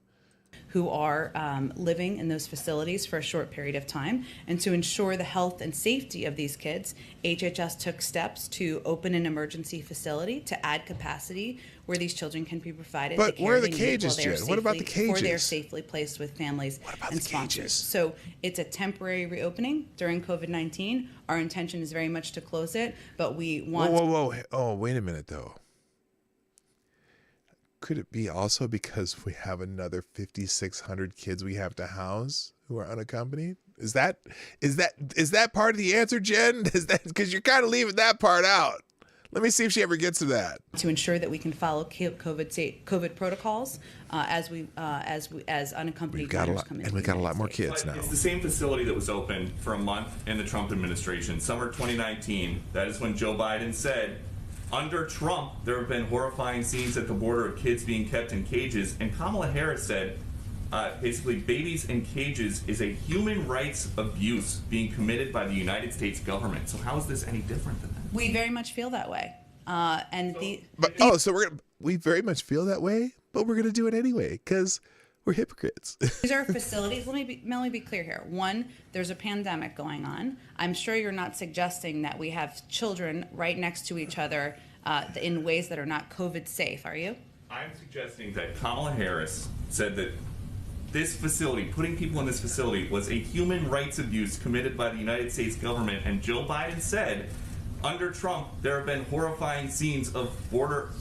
Who are living in those facilities for a short period of time. And to ensure the health and safety of these kids, HHS took steps to open an emergency facility to add capacity where these children can be provided. But where are the cages, Jen? What about the cages? Before they are safely placed with families and sponsors. Cages? So it's a temporary reopening during COVID-19. Our intention is very much to close it, but we want... Whoa. Oh, wait a minute, though. Could it be also because we have another 5,600 kids we have to house who are unaccompanied? Is that part of the answer, Jen? Is that because you're kind of leaving that part out? Let me see if she ever gets to that. To ensure that we can follow COVID protocols as unaccompanied minors come in. And we got a lot more kids now. It's the same facility that was open for a month in the Trump administration, summer 2019. That is when Joe Biden said, under Trump, there have been horrifying scenes at the border of kids being kept in cages. And Kamala Harris said, basically, babies in cages is a human rights abuse being committed by the United States government. So how is this any different than that? We very much feel that way. We very much feel that way, but we're going to do it anyway because we're hypocrites. These are facilities. Let me be clear here. One, there's a pandemic going on. I'm sure you're not suggesting that we have children right next to each other in ways that are not COVID safe, are you? I'm suggesting that Kamala Harris said that this facility, putting people in this facility, was a human rights abuse committed by the United States government. And Joe Biden said, under Trump, there have been horrifying scenes of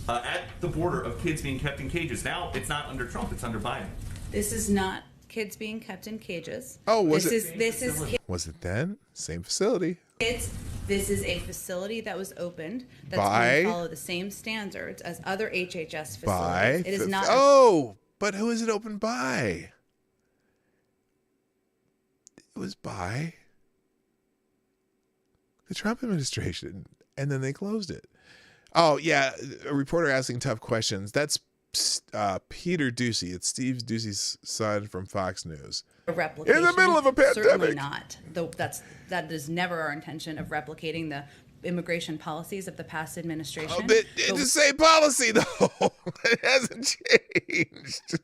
at the border of kids being kept in cages. Now it's not under Trump; it's under Biden. This is not kids being kept in cages. Oh, was this it? This is Was it then? Same facility. This is a facility that was opened that's By? going to follow the same standards as other HHS facilities. By? It is not. Oh, but who is it opened by? It was by the Trump administration, and then they closed it. Oh, yeah, a reporter asking tough questions. That's Peter Ducey. It's Steve Ducey's son from Fox News. A replication. In the middle of a pandemic. Certainly not. That is never our intention of replicating the immigration policies of the past administration. Oh, but it's the same policy, though. It hasn't changed.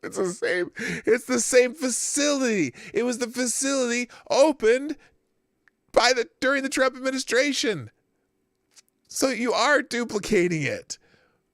It's the same facility. It was the facility opened during the Trump administration. So you are duplicating it,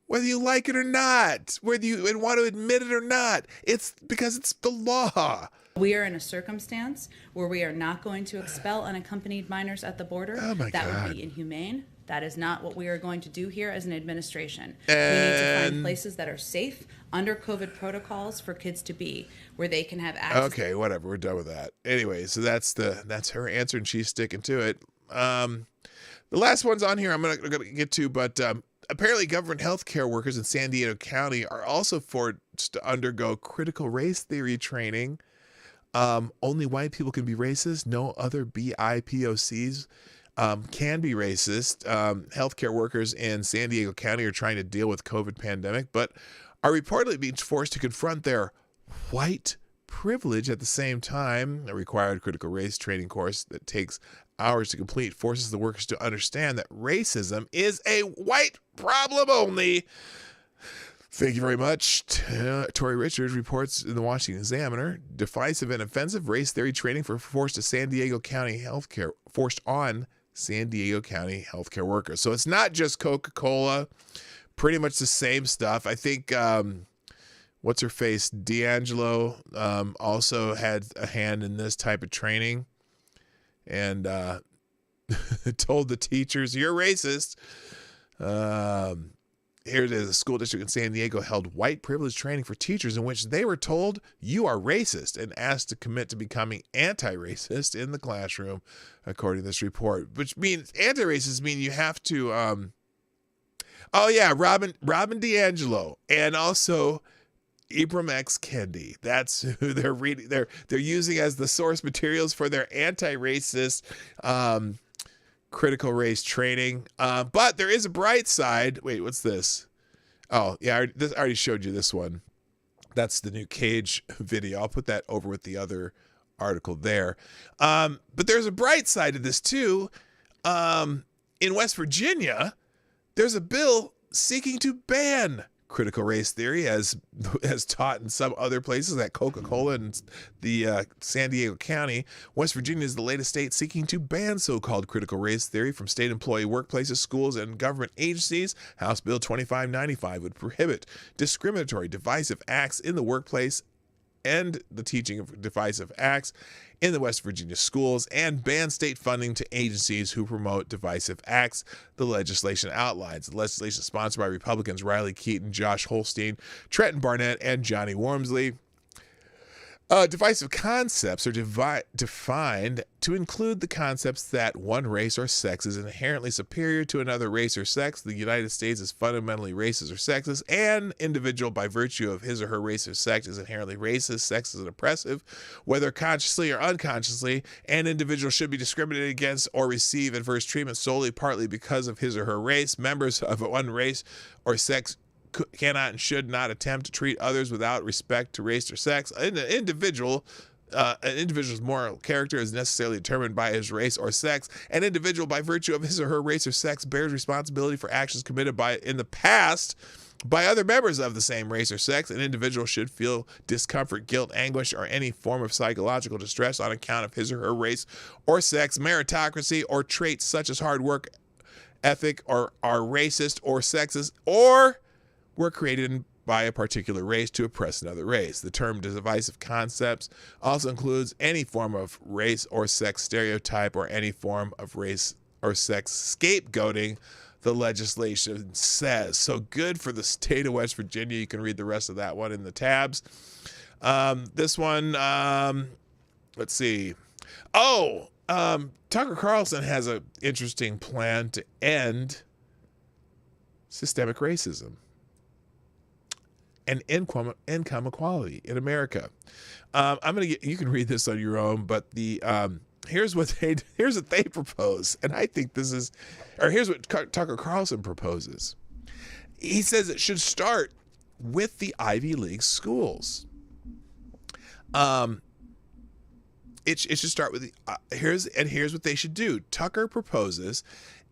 whether you like it or not, whether you want to admit it or not. It's because it's the law. We are in a circumstance where we are not going to expel unaccompanied minors at the border. Oh my that God. would be inhumane. That is not what we are going to do here as an administration. We need to find places that are safe under COVID protocols for kids to be, where they can have access. Okay, whatever. We're done with that. Anyway, so that's her answer, and she's sticking to it. The last one's on here I'm gonna get to, but apparently government healthcare workers in San Diego County are also forced to undergo critical race theory training. Only white people can be racist. No other BIPOCs can be racist. Healthcare workers in San Diego County are trying to deal with COVID pandemic, but are reportedly being forced to confront their white privilege at the same time. A required critical race training course that takes hours to complete forces the workers to understand that racism is a white problem only. Thank you very much. Tori Richards reports in the Washington Examiner, divisive and offensive race theory training forced on San Diego County healthcare workers. So it's not just Coca-Cola, pretty much the same stuff. I think, what's her face? D'Angelo also had a hand in this type of training and told the teachers, you're racist. Here it is. A school district in San Diego held white privilege training for teachers in which they were told you are racist and asked to commit to becoming anti-racist in the classroom, according to this report. Which means anti-racist mean you have to Robin D'Angelo and also Ibram X. Kendi. That's who they're reading. They're using as the source materials for their anti-racist critical race training. But there is a bright side. Wait, what's this? Oh, yeah, I already showed you this one. That's the new Cage video. I'll put that over with the other article there. But there's a bright side to this too. In West Virginia, there's a bill seeking to ban critical race theory as taught in some other places at Coca-Cola and the San Diego County. West Virginia is the latest state seeking to ban so-called critical race theory from state employee workplaces, schools, and government agencies. House Bill 2595 would prohibit discriminatory, divisive acts in the workplace and the teaching of divisive acts in the West Virginia schools and ban state funding to agencies who promote divisive acts, the legislation outlines. The legislation is sponsored by Republicans Riley Keaton, Josh Holstein, Trenton Barnett, and Johnny Wormsley. Divisive concepts are defined to include the concepts that one race or sex is inherently superior to another race or sex, the United States is fundamentally racist or sexist, and individual by virtue of his or her race or sex is inherently racist, sexist, and oppressive, whether consciously or unconsciously, and individuals should be discriminated against or receive adverse treatment solely partly because of his or her race. Members of one race or sex cannot and should not attempt to treat others without respect to race or sex. An individual's moral character is necessarily determined by his race or sex. An individual, by virtue of his or her race or sex, bears responsibility for actions committed in the past by other members of the same race or sex. An individual should feel discomfort, guilt, anguish, or any form of psychological distress on account of his or her race or sex, meritocracy, or traits such as hard work ethic, or are racist or sexist, or were created by a particular race to oppress another race. The term divisive concepts also includes any form of race or sex stereotype or any form of race or sex scapegoating, the legislation says. So good for the state of West Virginia. You can read the rest of that one in the tabs. This one, let's see. Tucker Carlson has an interesting plan to end systemic racism and income equality in America. You can read this on your own, but here's what they propose, and I think here's what Tucker Carlson proposes. He says it should start with the Ivy League schools. It should start with here's what they should do. Tucker proposes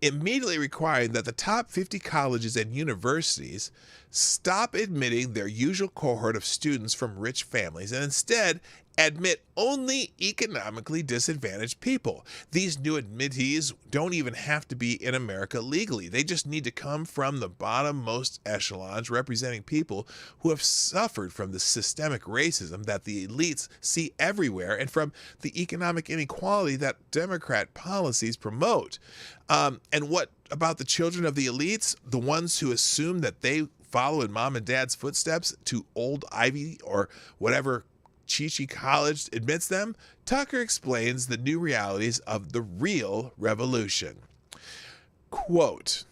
immediately requiring that the top 50 colleges and universities stop admitting their usual cohort of students from rich families and instead admit only economically disadvantaged people. These new admittees don't even have to be in America legally. They just need to come from the bottommost echelons, representing people who have suffered from the systemic racism that the elites see everywhere and from the economic inequality that Democrat policies promote. And what about the children of the elites, the ones who assume that they follow in mom and dad's footsteps to old Ivy or whatever Chi-Chi College admits them? Tucker explains the new realities of the real revolution. Quote,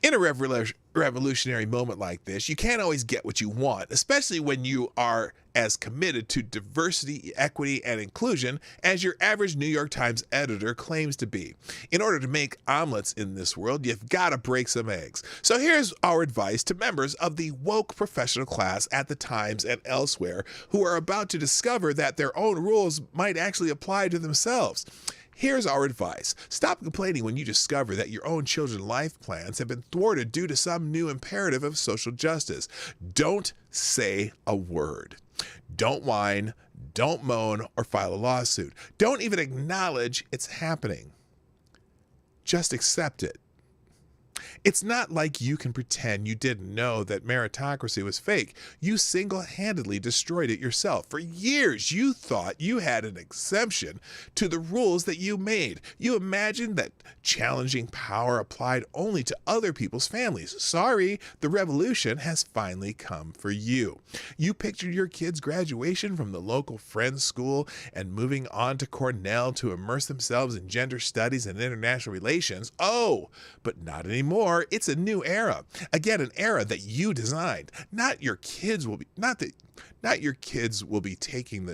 in a revolutionary moment like this, you can't always get what you want, especially when you are as committed to diversity, equity, and inclusion as your average New York Times editor claims to be. In order to make omelets in this world, you've got to break some eggs. So here's our advice to members of the woke professional class at the Times and elsewhere who are about to discover that their own rules might actually apply to themselves. Here's our advice. Stop complaining when you discover that your own children's life plans have been thwarted due to some new imperative of social justice. Don't say a word. Don't whine, don't moan, or file a lawsuit. Don't even acknowledge it's happening. Just accept it. It's not like you can pretend you didn't know that meritocracy was fake. You single-handedly destroyed it yourself. For years, you thought you had an exemption to the rules that you made. You imagined that challenging power applied only to other people's families. Sorry, the revolution has finally come for you. You pictured your kids' graduation from the local friends' school and moving on to Cornell to immerse themselves in gender studies and international relations. Oh, but not anymore. It's a new era. Again, an era that you designed. Now your kids will be taking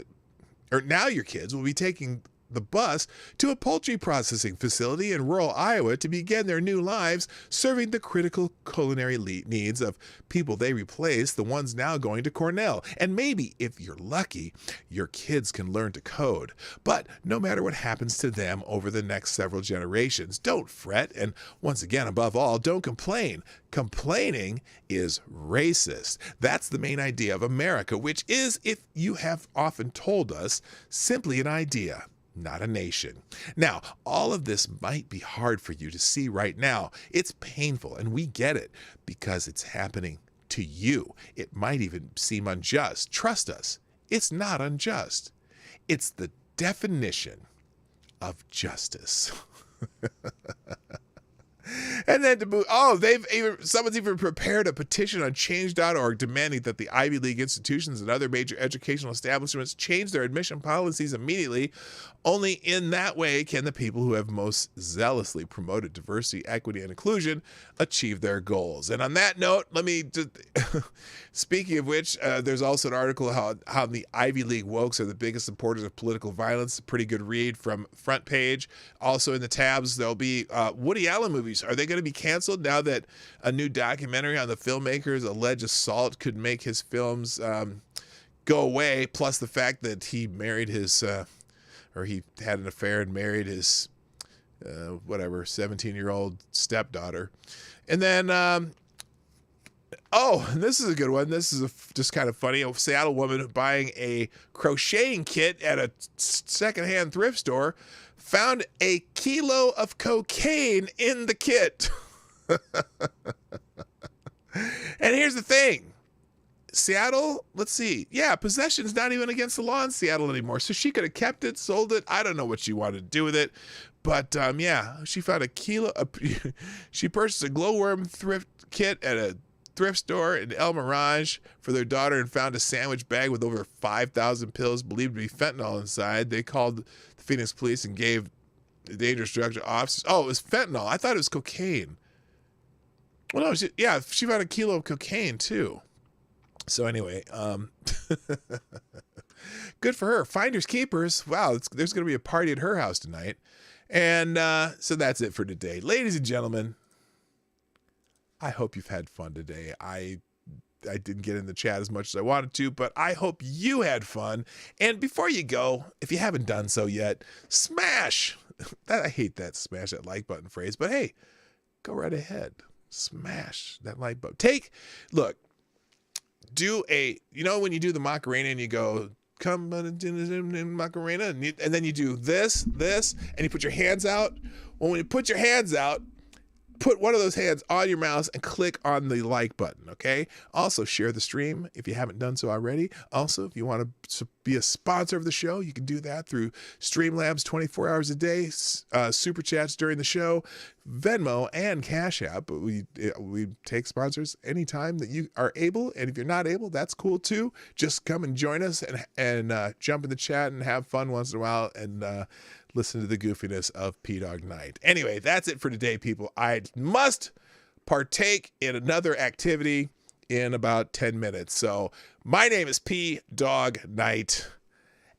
the bus to a poultry processing facility in rural Iowa to begin their new lives serving the critical culinary needs of people they replaced, the ones now going to Cornell. And maybe, if you're lucky, your kids can learn to code. But no matter what happens to them over the next several generations, don't fret. And once again, above all, don't complain. Complaining is racist. That's the main idea of America, which is, if you have often told us, simply an idea, not a nation. Now, all of this might be hard for you to see right now. It's painful, and we get it because it's happening to you. It might even seem unjust. Trust us, it's not unjust. It's the definition of justice. And then to move, someone's even prepared a petition on change.org demanding that the Ivy League institutions and other major educational establishments change their admission policies immediately. Only in that way can the people who have most zealously promoted diversity, equity, and inclusion achieve their goals. And on that note, let me just, speaking of which, there's also an article how the Ivy League wokes are the biggest supporters of political violence. A pretty good read from Front Page. Also in the tabs, there'll be Woody Allen movies. Are they going to be canceled now that a new documentary on the filmmaker's alleged assault could make his films go away? Plus the fact that he married his, or he had an affair and married his, 17-year-old stepdaughter. And then, and this is a good one. This is just kind of funny. A Seattle woman buying a crocheting kit at a secondhand thrift store found a kilo of cocaine in the kit. And here's the thing. Seattle, let's see. Yeah, possession's not even against the law in Seattle anymore. So she could have kept it, sold it. I don't know what she wanted to do with it. But yeah, she found she purchased a glowworm thrift kit at a thrift store in El Mirage for their daughter and found a sandwich bag with over 5,000 pills believed to be fentanyl inside. They called the Phoenix police and gave the dangerous drug to officers. Oh, it was fentanyl. I thought it was cocaine. Well, no, she found a kilo of cocaine too. So anyway, good for her. Finders keepers. Wow, there's going to be a party at her house tonight. And so that's it for today. Ladies and gentlemen, I hope you've had fun today. I didn't get in the chat as much as I wanted to, but I hope you had fun. And before you go, if you haven't done so yet, smash. I hate that smash that like button phrase, but hey, go right ahead. Smash that like button. When you do the Macarena and you go, come in Macarena, and then you do this, and you put your hands out. Well, when you put your hands out, put one of those hands on your mouse and click on the like button, okay? Also, share the stream if you haven't done so already. Also, if you want to be a sponsor of the show, you can do that through Streamlabs 24 hours a day, Super Chats during the show, Venmo, and Cash App. We take sponsors anytime that you are able, and if you're not able, that's cool too. Just come and join us and jump in the chat and have fun once in a while and listen to the goofiness of Dawg Knight. Anyway, that's it for today, people. I must partake in another activity in about 10 minutes. So my name is Dawg Knight,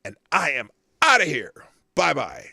and I am out of here. Bye-bye.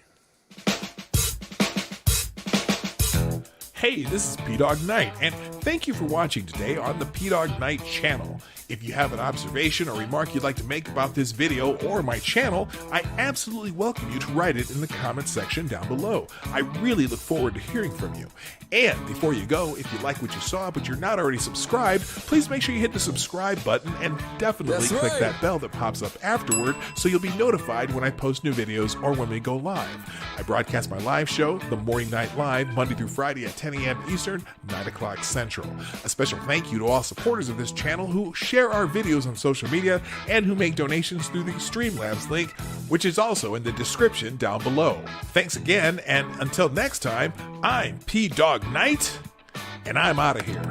Hey, this is Dawg Knight, and thank you for watching today on the Dawg Knight channel. If you have an observation or remark you'd like to make about this video or my channel, I absolutely welcome you to write it in the comments section down below. I really look forward to hearing from you. And before you go, if you like what you saw but you're not already subscribed, please make sure you hit the subscribe button and definitely click that bell that pops up afterward so you'll be notified when I post new videos or when we go live. I broadcast my live show, The Morning Night Live, Monday through Friday at 10 a.m. Eastern, 9 o'clock Central. A special thank you to all supporters of this channel who share our videos on social media and who make donations through the Streamlabs link, which is also in the description down below. Thanks again, and until next time, I'm Dawg Knight, and I'm out of here.